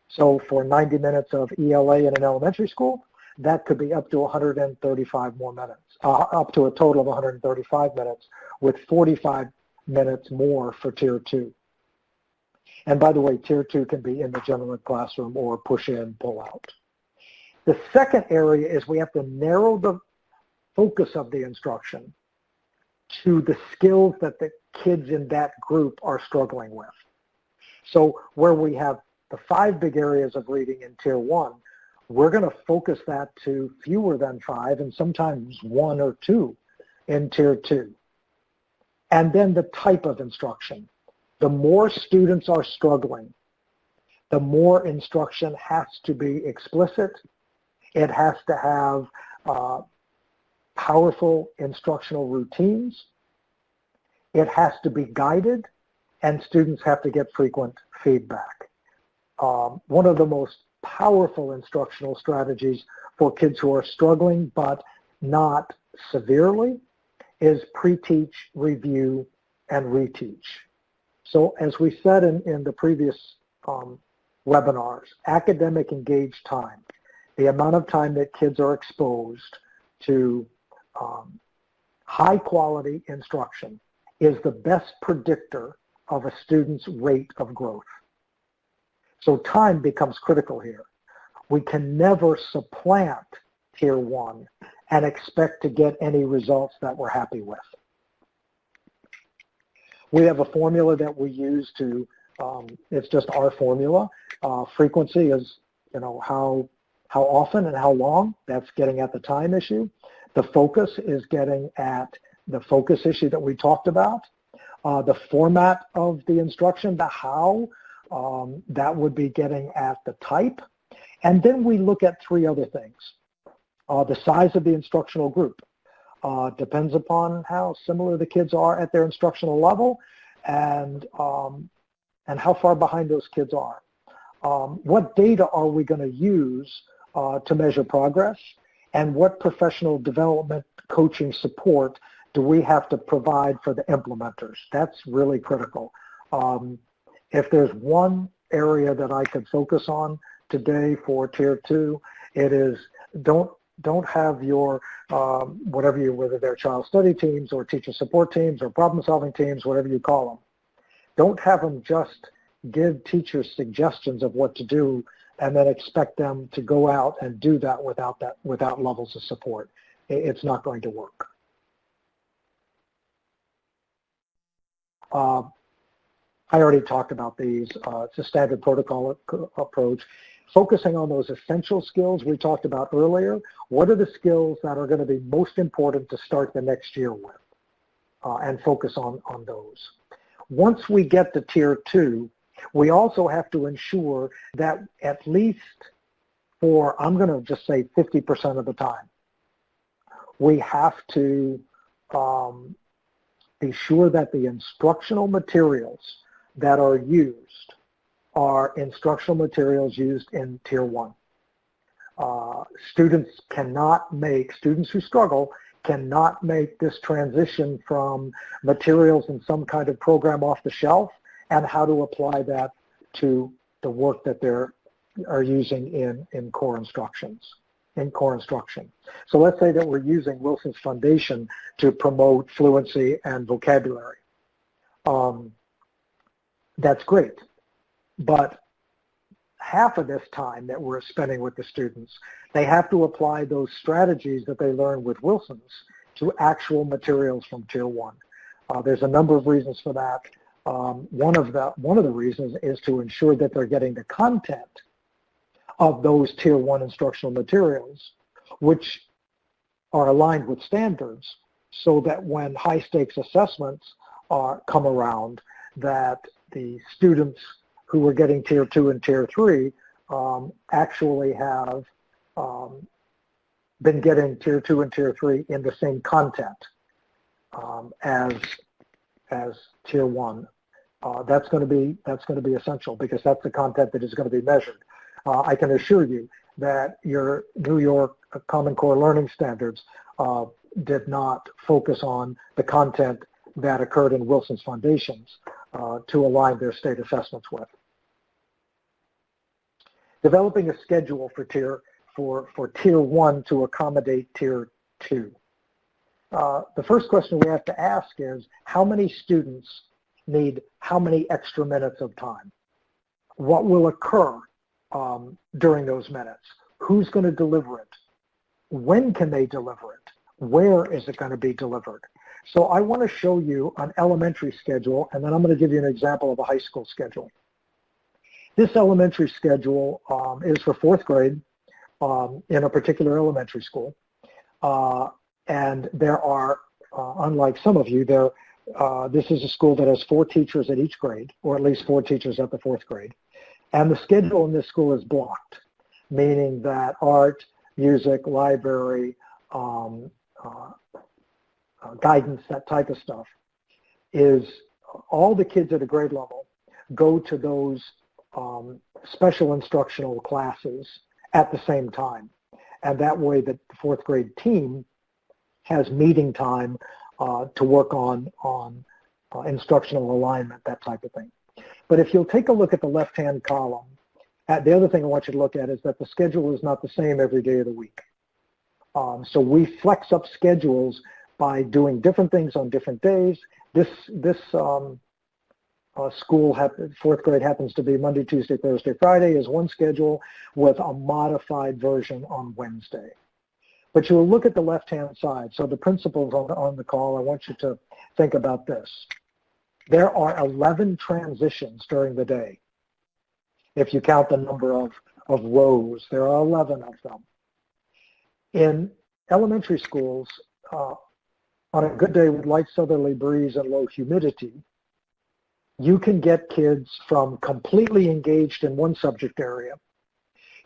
So for 90 minutes of ELA in an elementary school, that could be up to 135 more minutes, up to a total of 135 minutes, with 45 minutes more for Tier 2. And by the way, Tier 2 can be in the general ed classroom or push in, pull out. The second area is we have to narrow the focus of the instruction to the skills that the kids in that group are struggling with. So where we have the 5 big areas of reading in Tier 1, we're going to focus that to fewer than 5 and sometimes 1 or 2 in Tier 2. And then the type of instruction. The more students are struggling, the more instruction has to be explicit. It has to have powerful instructional routines. It has to be guided, and students have to get frequent feedback. One of the most powerful instructional strategies for kids who are struggling but not severely is pre-teach, review, and reteach. So as we said in the previous webinars, academic engaged time, the amount of time that kids are exposed to high quality instruction, is the best predictor of a student's rate of growth. So time becomes critical here. We can never supplant Tier 1 and expect to get any results that we're happy with. We have a formula that we use to, it's just our formula. Frequency is, how often and how long. That's getting at the time issue. The focus is getting at the focus issue that we talked about. The format of the instruction, the how, that would be getting at the type. And then we look at 3 other things. The size of the instructional group. Depends upon how similar the kids are at their instructional level and how far behind those kids are. What data are we going to use to measure progress, and what professional development coaching support do we have to provide for the implementers? That's really critical. If there's one area that I could focus on today for Tier 2, it is don't have your, whether they're child study teams or teacher support teams or problem-solving teams, whatever you call them. Don't have them just give teachers suggestions of what to do and then expect them to go out and do that without levels of support. It's not going to work. I already talked about these. It's a standard protocol approach. Focusing on those essential skills we talked about earlier. What are the skills that are going to be most important to start the next year with? And focus on those. Once we get to Tier 2, we also have to ensure that at least for, I'm going to just say 50% of the time, we have to be sure that the instructional materials that are used are instructional materials used in Tier 1. Students who struggle cannot make this transition from materials in some kind of program off the shelf and how to apply that to the work that are using in core instruction. So let's say that we're using Wilson's Foundation to promote fluency and vocabulary. That's great. But half of this time that we're spending with the students, they have to apply those strategies that they learned with Wilson's to actual materials from Tier 1. There's a number of reasons for that. One of the reasons is to ensure that they're getting the content of those Tier 1 instructional materials, which are aligned with standards, so that when high-stakes assessments come around, that the students who are getting Tier 2 and Tier 3 actually have been getting Tier 2 and Tier 3 in the same content as Tier 1. That's going to be essential, because that's the content that is going to be measured. I can assure you that your New York Common Core Learning Standards did not focus on the content that occurred in Wilson's Foundations to align their state assessments with. Developing a schedule for tier 1 to accommodate tier 2. The first question we have to ask is, how many students need how many extra minutes of time? What will occur during those minutes? Who's going to deliver it? When can they deliver it? Where is it going to be delivered? So I want to show you an elementary schedule, and then I'm going to give you an example of a high school schedule. This elementary schedule is for 4th grade in a particular elementary school. And there are, unlike some of you, this is a school that has 4 teachers at each grade, or at least 4 teachers at the 4th grade. And the schedule in this school is blocked, meaning that art, music, library, guidance, that type of stuff, is all the kids at a grade level go to those special instructional classes at the same time. And that way the 4th grade team has meeting time to work on instructional alignment, that type of thing. But if you'll take a look at the left-hand column, the other thing I want you to look at is that the schedule is not the same every day of the week. So we flex up schedules by doing different things on different days. This school, 4th grade, happens to be Monday, Tuesday, Thursday, Friday is one schedule with a modified version on Wednesday. But you will look at the left-hand side. So the principals on the call, I want you to think about this. There are 11 transitions during the day. If you count the number of rows, there are 11 of them. In elementary schools, on a good day with light southerly breeze and low humidity, you can get kids from completely engaged in one subject area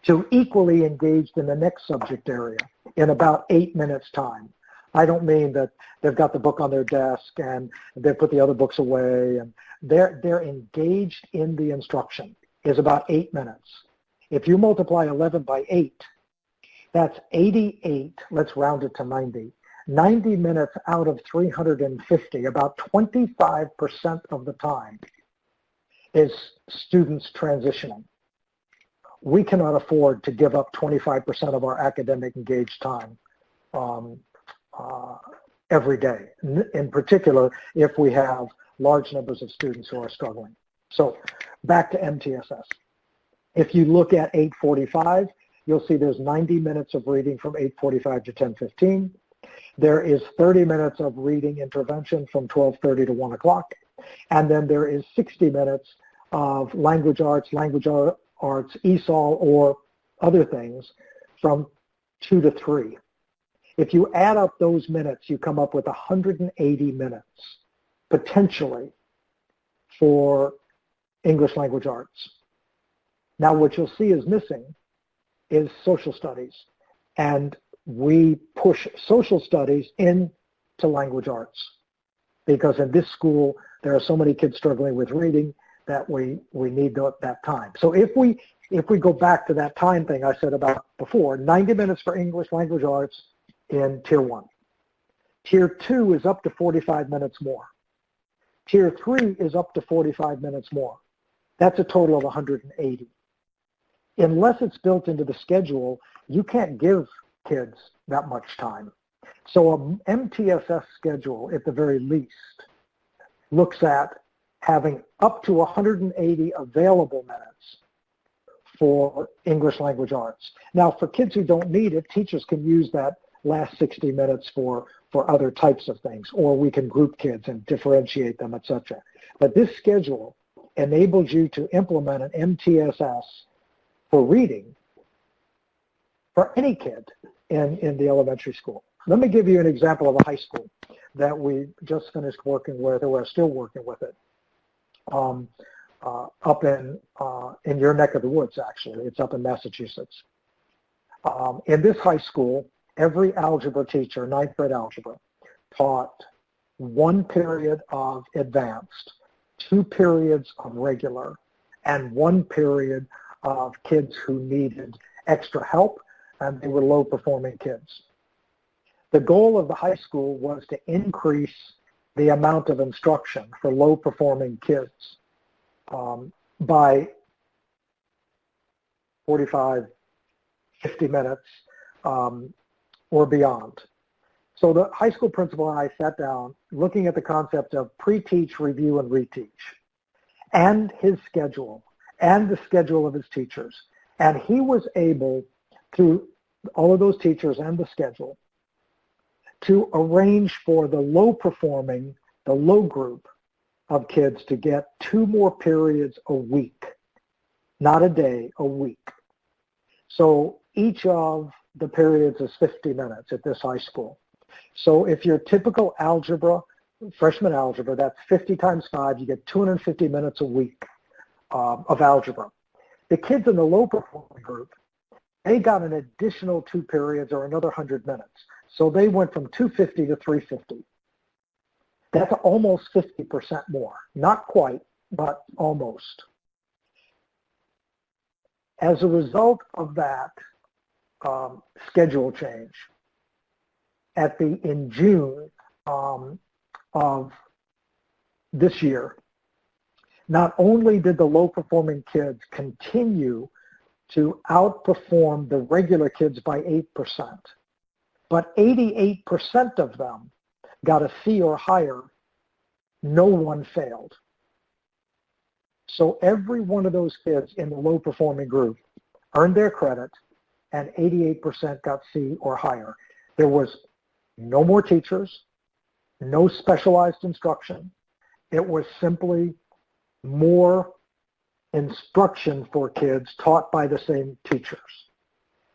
to equally engaged in the next subject area in about 8 minutes time. I don't mean that they've got the book on their desk and they put the other books away, and they're engaged in the instruction. Is about 8 minutes. If you multiply 11 by 8, that's 88, let's round it to 90. 90 minutes out of 350, about 25% of the time is students transitioning. We cannot afford to give up 25% of our academic engaged time every day, in particular if we have large numbers of students who are struggling. So back to MTSS. If you look at 8:45, you'll see there's 90 minutes of reading from 8:45 to 10:15. There is 30 minutes of reading intervention from 12:30 to 1 o'clock. And then there is 60 minutes of language arts, ESOL, or other things from 2 to 3. If you add up those minutes, you come up with 180 minutes, potentially, for English language arts. Now, what you'll see is missing is social studies. And we push social studies into language arts because in this school, there are so many kids struggling with reading that we need that time. So if we go back to that time thing I said about before, 90 minutes for English language arts in Tier 1. Tier 2 is up to 45 minutes more. Tier 3 is up to 45 minutes more. That's a total of 180. Unless it's built into the schedule, you can't give kids that much time. So an MTSS schedule, at the very least, looks at having up to 180 available minutes for English language arts. Now, for kids who don't need it, teachers can use that last 60 minutes for other types of things, or we can group kids and differentiate them, etc. But this schedule enables you to implement an MTSS for reading for any kid in the elementary school. Let me give you an example of a high school that we just finished working with, or we're still working with it, up in your neck of the woods, actually. It's up in Massachusetts. In this high school, every algebra teacher, 9th grade algebra, taught 1 period of advanced, 2 periods of regular, and 1 period of kids who needed extra help, and they were low-performing kids. The goal of the high school was to increase the amount of instruction for low-performing kids by 45, 50 minutes or beyond. So the high school principal and I sat down looking at the concept of pre-teach, review, and reteach, and his schedule, and the schedule of his teachers. And he was able, through all of those teachers and the schedule, to arrange for the low-performing, the low group of kids to get 2 more periods a week, not a day, a week. So each of the periods is 50 minutes at this high school. So if you're typical algebra, freshman algebra, that's 50 times 5, you get 250 minutes a week of algebra. The kids in the low-performing group, they got an additional 2 periods or another 100 minutes. So they went from 250 to 350. That's almost 50% more. Not quite, but almost. As a result of that schedule change, in June of this year, not only did the low-performing kids continue to outperform the regular kids by 8%, but 88% of them got a C or higher. No one failed. So every one of those kids in the low-performing group earned their credit, and 88% got C or higher. There was no more teachers, no specialized instruction. It was simply more instruction for kids taught by the same teachers.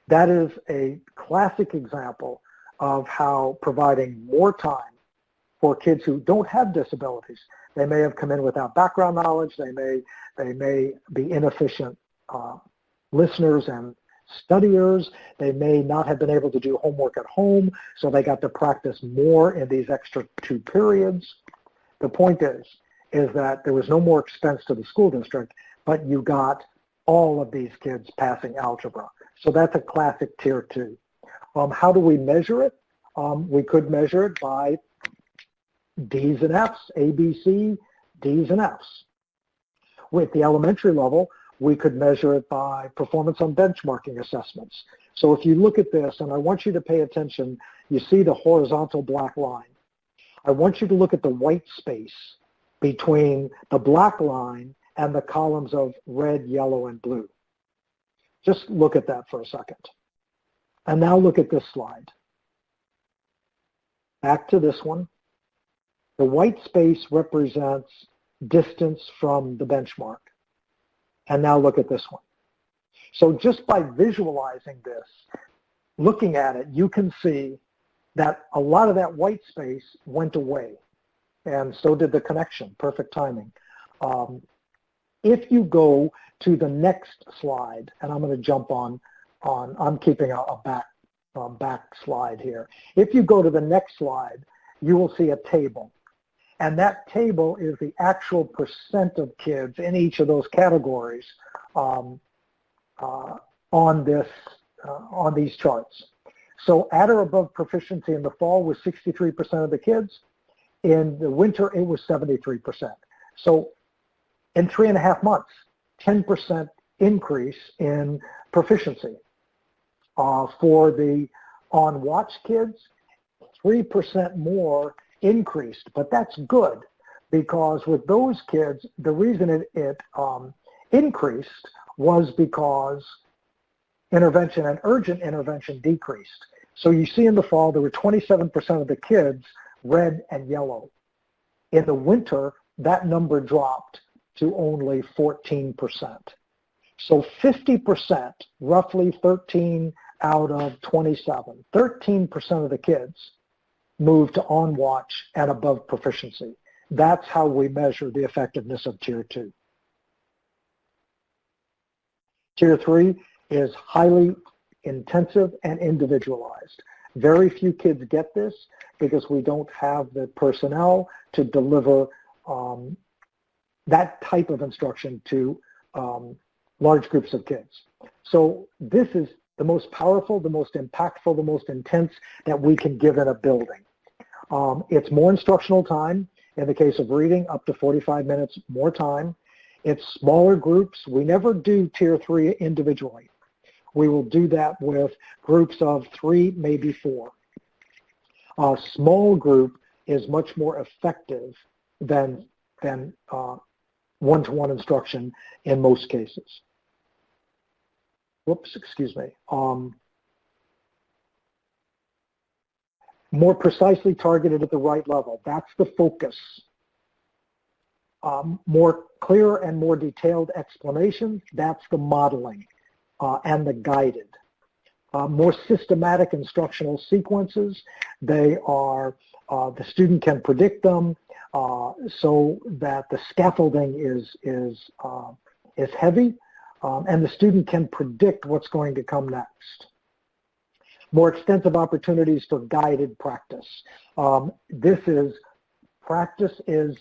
That is a classic example of how providing more time for kids who don't have disabilities. They may have come in without background knowledge. They may be inefficient listeners and studiers. They may not have been able to do homework at home, so they got to practice more in these extra 2 periods. The point is that there was no more expense to the school district, but you got all of these kids passing algebra. So that's a classic tier 2. How do we measure it? We could measure it by D's and F's, A, B, C, D's and F's. With the elementary level, we could measure it by performance on benchmarking assessments. So if you look at this, and I want you to pay attention, you see the horizontal black line. I want you to look at the white space between the black line and the columns of red, yellow, and blue. Just look at that for a second. And now look at this slide. Back to this one. The white space represents distance from the benchmark. And now look at this one. So just by visualizing this, looking at it, you can see that a lot of that white space went away. And so did the connection. Perfect timing. If you go to the next slide, and I'm going to jump on I'm keeping a back slide here. If you go to the next slide, you will see a table. And that table is the actual percent of kids in each of those categories on these charts. So at or above proficiency in the fall was 63% of the kids. In the winter, it was 73%. So in 3.5 months, 10% increase in proficiency. For the on-watch kids, 3% more increased, but that's good because with those kids, the reason it increased was because intervention and urgent intervention decreased. So you see in the fall, there were 27% of the kids red and yellow. In the winter, that number dropped to only 14%. So 50%, roughly 13 out of 27, 13% of the kids moved to on-watch and above proficiency. That's how we measure the effectiveness of Tier 2. Tier 3 is highly intensive and individualized. Very few kids get this because we don't have the personnel to deliver that type of instruction to large groups of kids. So this is the most powerful, the most impactful, the most intense that we can give in a building. It's more instructional time. In the case of reading, up to 45 minutes more time. It's smaller groups. We never do tier 3 individually. We will do that with groups of 3, maybe 4. A small group is much more effective than one-to-one instruction in most cases. Whoops, excuse me. More precisely targeted at the right level. That's the focus. More clear and more detailed explanations. That's the modeling and the guided. More systematic instructional sequences. They are, the student can predict them so that the scaffolding is heavy and the student can predict what's going to come next. More extensive opportunities for guided practice. Practice is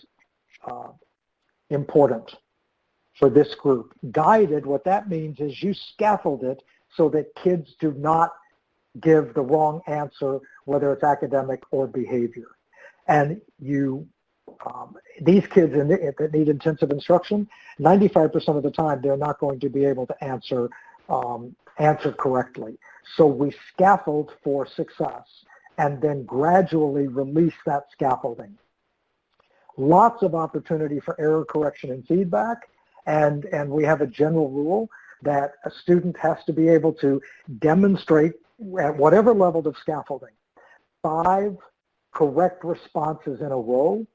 important for this group. Guided, what that means is you scaffold it so that kids do not give the wrong answer, whether it's academic or behavior. And these kids that need intensive instruction, 95% of the time they're not going to be able to answer correctly. So we scaffold for success and then gradually release that scaffolding. Lots of opportunity for error correction and feedback, and we have a general rule that a student has to be able to demonstrate at whatever level of scaffolding 5 correct responses in a row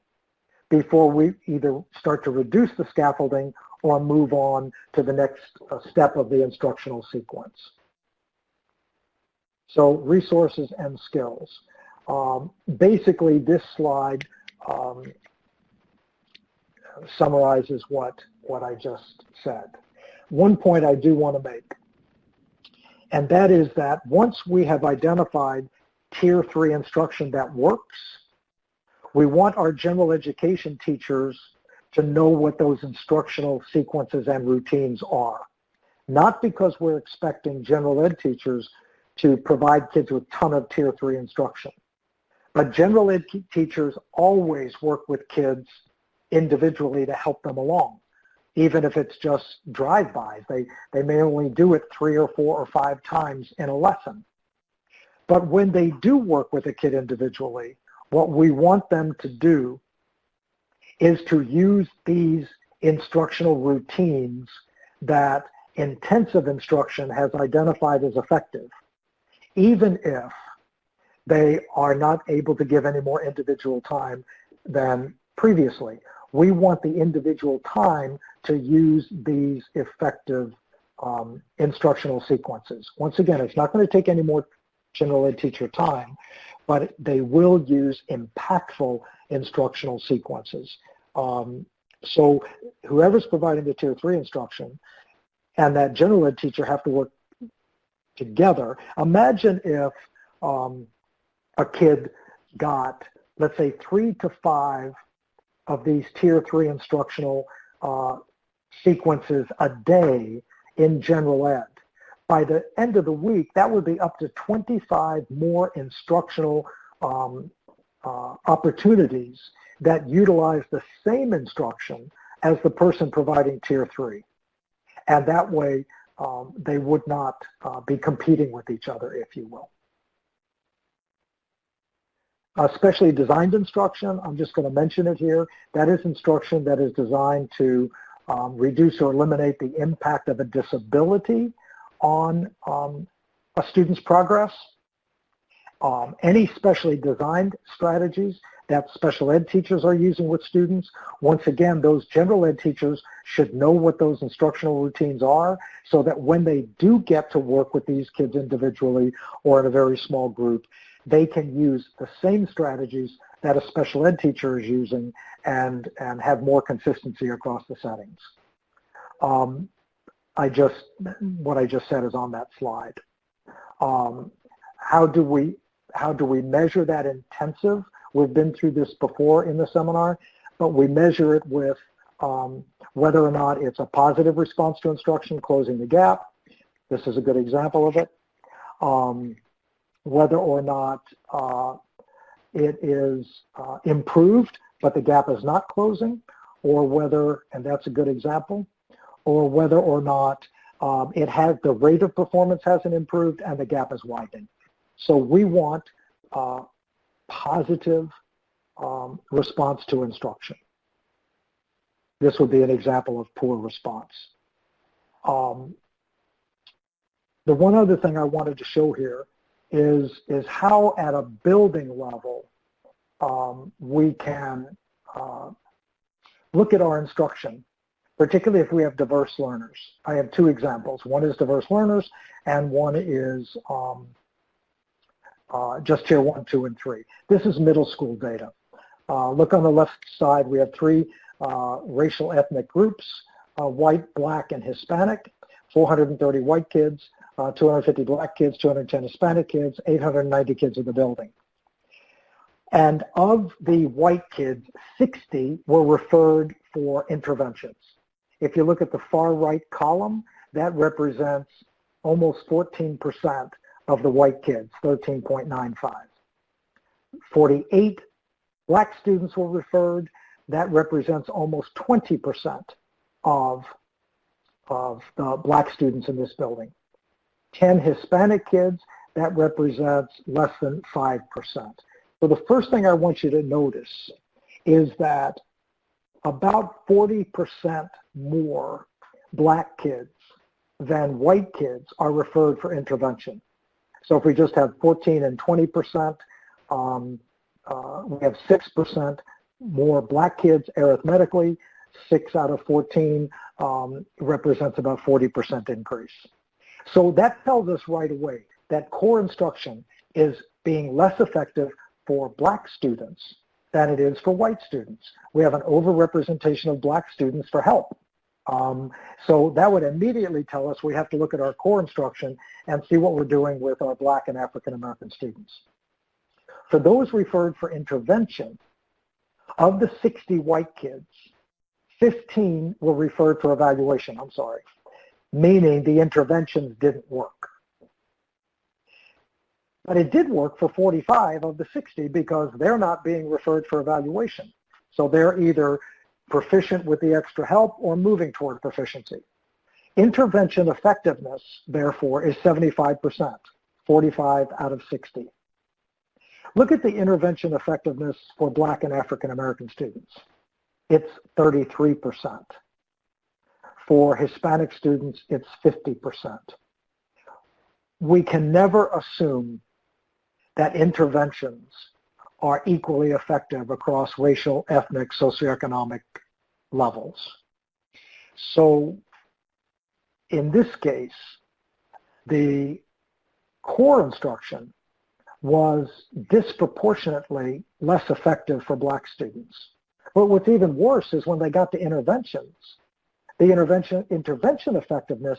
before we either start to reduce the scaffolding or move on to the next step of the instructional sequence. So resources and skills. Basically, this slide summarizes what I just said. One point I do want to make, and that is that once we have identified tier 3 instruction that works, we want our general education teachers to know what those instructional sequences and routines are. Not because we're expecting general ed teachers to provide kids with a ton of tier 3 instruction, but general ed teachers always work with kids individually to help them along, even if it's just drive-bys. They may only do it 3 or 4 or 5 times in a lesson. But when they do work with a kid individually, what we want them to do is to use these instructional routines that intensive instruction has identified as effective, even if they are not able to give any more individual time than previously. We want the individual time to use these effective instructional sequences. Once again, it's not going to take any more general ed teacher time, but they will use impactful instructional sequences. So whoever's providing the tier 3 instruction and that general ed teacher have to work together. Imagine if a kid got, let's say, 3 to 5 of these tier 3 instructional sequences a day in general ed. By the end of the week, that would be up to 25 more instructional opportunities that utilize the same instruction as the person providing tier 3. And that way, they would not be competing with each other, if you will. Specially designed instruction, I'm just going to mention it here. That is instruction that is designed to reduce or eliminate the impact of a disability on a student's progress. Any specially designed strategies that special ed teachers are using with students, once again, those general ed teachers should know what those instructional routines are so that when they do get to work with these kids individually or in a very small group, they can use the same strategies that a special ed teacher is using and have more consistency across the settings. What I just said is on that slide. How do we measure that intensive? We've been through this before in the seminar, but we measure it with whether or not it's a positive response to instruction, closing the gap, This is a good example of it. Whether or not it is improved, but the gap is not closing, or whether, and that's a good example, or whether or not it has, the rate of performance hasn't improved and the gap is widening. So we want positive response to instruction. This would be an example of poor response. The one other thing I wanted to show here is how at a building level we can look at our instruction, particularly if we have diverse learners. I have two examples. One is diverse learners, and one is just tier 1, 2, and 3. This is middle school data. Look on the left side, we have 3 racial ethnic groups, white, black, and Hispanic, 430 white kids, 250 black kids, 210 Hispanic kids, 890 kids in the building. And of the white kids, 60 were referred for interventions. If you look at the far right column, that represents almost 14% of the white kids, 13.95. 48 black students were referred. That represents almost 20% of the black students in this building. 10 Hispanic kids, that represents less than 5%. So the first thing I want you to notice is that about 40% more black kids than white kids are referred for intervention. So if we just have 14 and 20%, we have 6% more black kids arithmetically. 6 out of 14 represents about 40% increase. So that tells us right away that core instruction is being less effective for black students than it is for white students. We have an overrepresentation of black students for help. So that would immediately tell us we have to look at our core instruction and see what we're doing with our black and African American students. For those referred for intervention, of the 60 white kids, 15 were referred for evaluation, meaning the interventions didn't work. But it did work for 45 of the 60 because they're not being referred for evaluation. So they're either proficient with the extra help or moving toward proficiency. Intervention effectiveness, therefore, is 75%, 45 out of 60. Look at the intervention effectiveness for black and African American students. It's 33%. For Hispanic students, it's 50%. We can never assume that interventions are equally effective across racial, ethnic, socioeconomic levels. So in this case, the core instruction was disproportionately less effective for black students. But what's even worse is when they got to interventions, the intervention effectiveness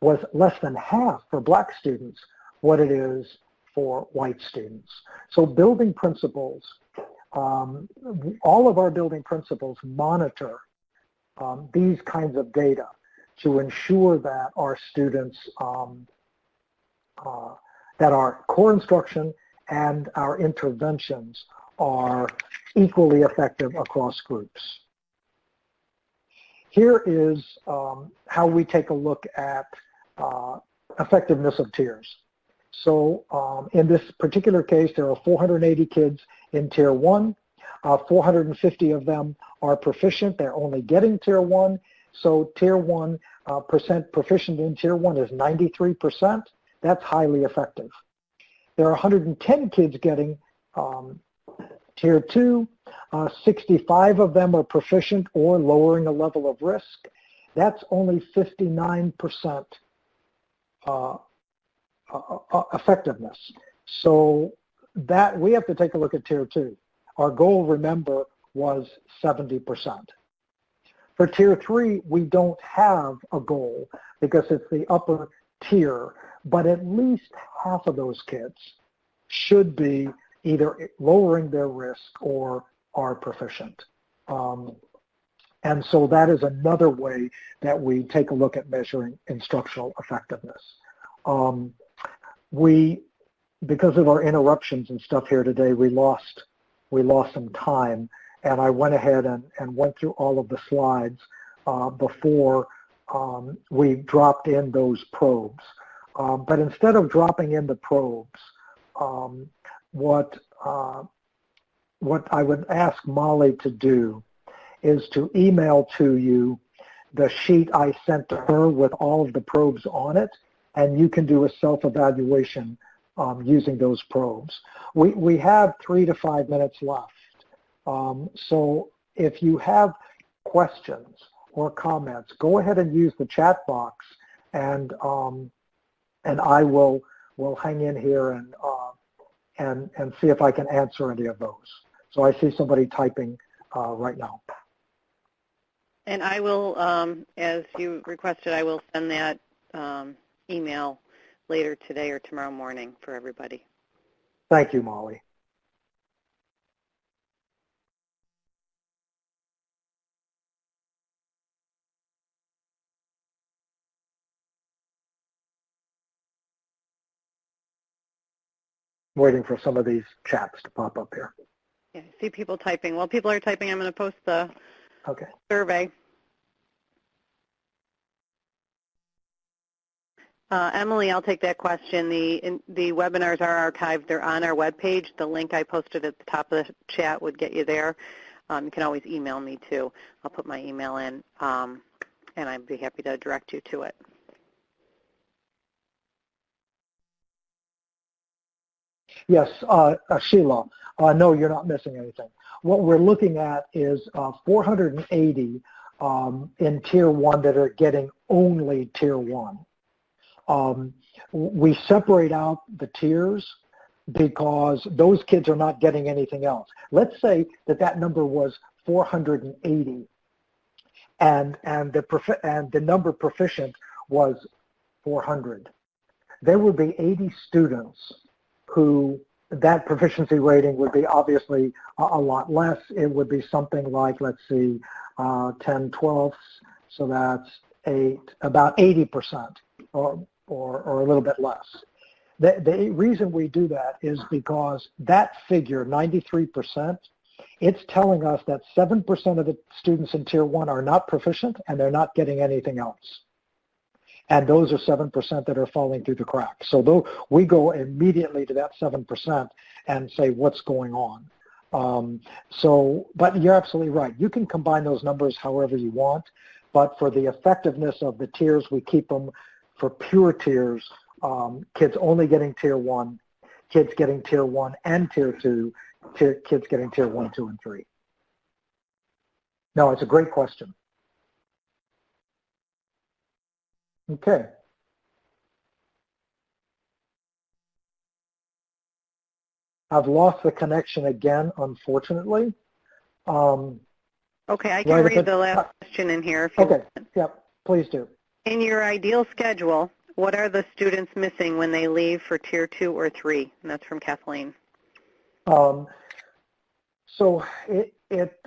was less than half for black students what it is for white students. So building principles, all of our building principles monitor these kinds of data to ensure that our students, that our core instruction and our interventions are equally effective across groups. Here is how we take a look at effectiveness of tiers. So in this particular case, there are 480 kids in Tier 1. 450 of them are proficient. They're only getting Tier 1. So Tier 1 percent proficient in Tier 1 is 93%. That's highly effective. There are 110 kids getting Tier 2. 65 of them are proficient or lowering a level of risk. That's only 59% effectiveness. So that we have to take a look at Tier 2. Our goal, remember, was 70%. For Tier 3, we don't have a goal because it's the upper tier, but at least half of those kids should be either lowering their risk or are proficient. And so that is another way that we take a look at measuring instructional effectiveness. Because of our interruptions and stuff here today, we lost some time, and I went ahead and went through all of the slides before we dropped in those probes. But instead of dropping in the probes, what I would ask Molly to do is to email to you the sheet I sent to her with all of the probes on it, and you can do a self-evaluation using those probes. We have 3 to 5 minutes left. So if you have questions or comments, go ahead and use the chat box, and I will hang in here and see if I can answer any of those. So I see somebody typing right now. And I will, as you requested, I will send that email later today or tomorrow morning for everybody. Thank you, Molly. Waiting for some of these chats to pop up here. Yeah, I see people typing. While people are typing, I'm going to post the survey. Emily, I'll take that question. The webinars are archived. They're on our webpage. The link I posted at the top of the chat would get you there. You can always email me, too. I'll put my email in, and I'd be happy to direct you to it. Yes, Sheila, no, you're not missing anything. What we're looking at is 480 in Tier 1 that are getting only Tier 1. We separate out the tiers because those kids are not getting anything else. Let's say that number was 480 and the number proficient was 400. There would be 80 students who that proficiency rating would be obviously a lot less. It would be something like, let's see, 10 twelfths, so that's about 80% or a little bit less. The reason we do that is because that figure, 93%, it's telling us that 7% of the students in Tier 1 are not proficient and they're not getting anything else. And those are 7% that are falling through the cracks. So though we go immediately to that 7% and say, what's going on? But you're absolutely right. You can combine those numbers however you want, but for the effectiveness of the tiers, we keep them for pure tiers, kids only getting Tier 1, kids getting Tier 1 and Tier 2, kids getting Tier 1, 2, and 3. No, it's a great question. Okay. I've lost the connection again, unfortunately. Okay, I can read the last question in here. If you want. Yep, please do. In your ideal schedule, what are the students missing when they leave for Tier 2 or 3? And that's from Kathleen. So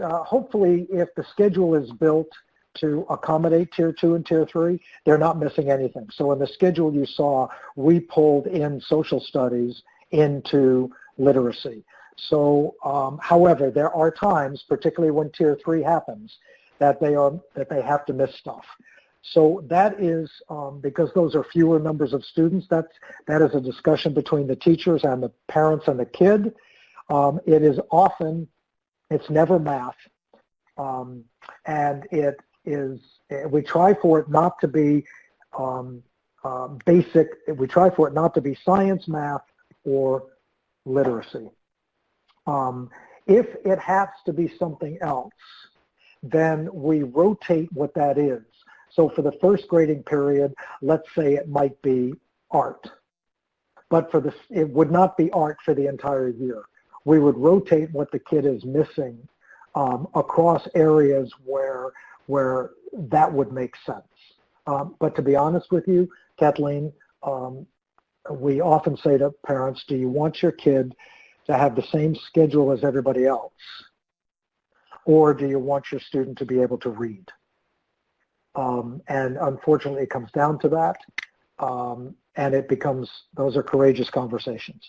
hopefully if the schedule is built to accommodate Tier 2 and Tier 3, they're not missing anything. So in the schedule you saw, we pulled in social studies into literacy. So, however, there are times, particularly when Tier 3 happens, that they have to miss stuff. So that is because those are fewer numbers of students. That is a discussion between the teachers and the parents and the kid. It is often, it's never math, and it is. We try for it not to be basic. We try for it not to be science, math, or literacy. If it has to be something else, then we rotate what that is. So for the first grading period, let's say it might be art, but it would not be art for the entire year. We would rotate what the kid is missing across areas where that would make sense. But to be honest with you, Kathleen, we often say to parents, do you want your kid to have the same schedule as everybody else? Or do you want your student to be able to read? And unfortunately, it comes down to that. and it becomes, those are courageous conversations.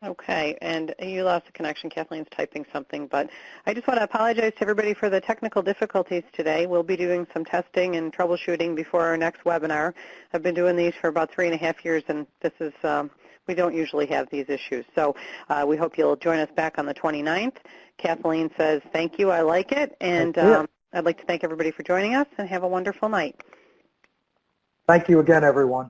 Okay, and you lost the connection. Kathleen's typing something, but I just want to apologize to everybody for the technical difficulties today. We'll be doing some testing and troubleshooting before our next webinar. I've been doing these for about 3.5 years, and this is, we don't usually have these issues. So we hope you'll join us back on the 29th. Kathleen says, thank you, I like it, and I'd like to thank everybody for joining us, and have a wonderful night. Thank you again, everyone.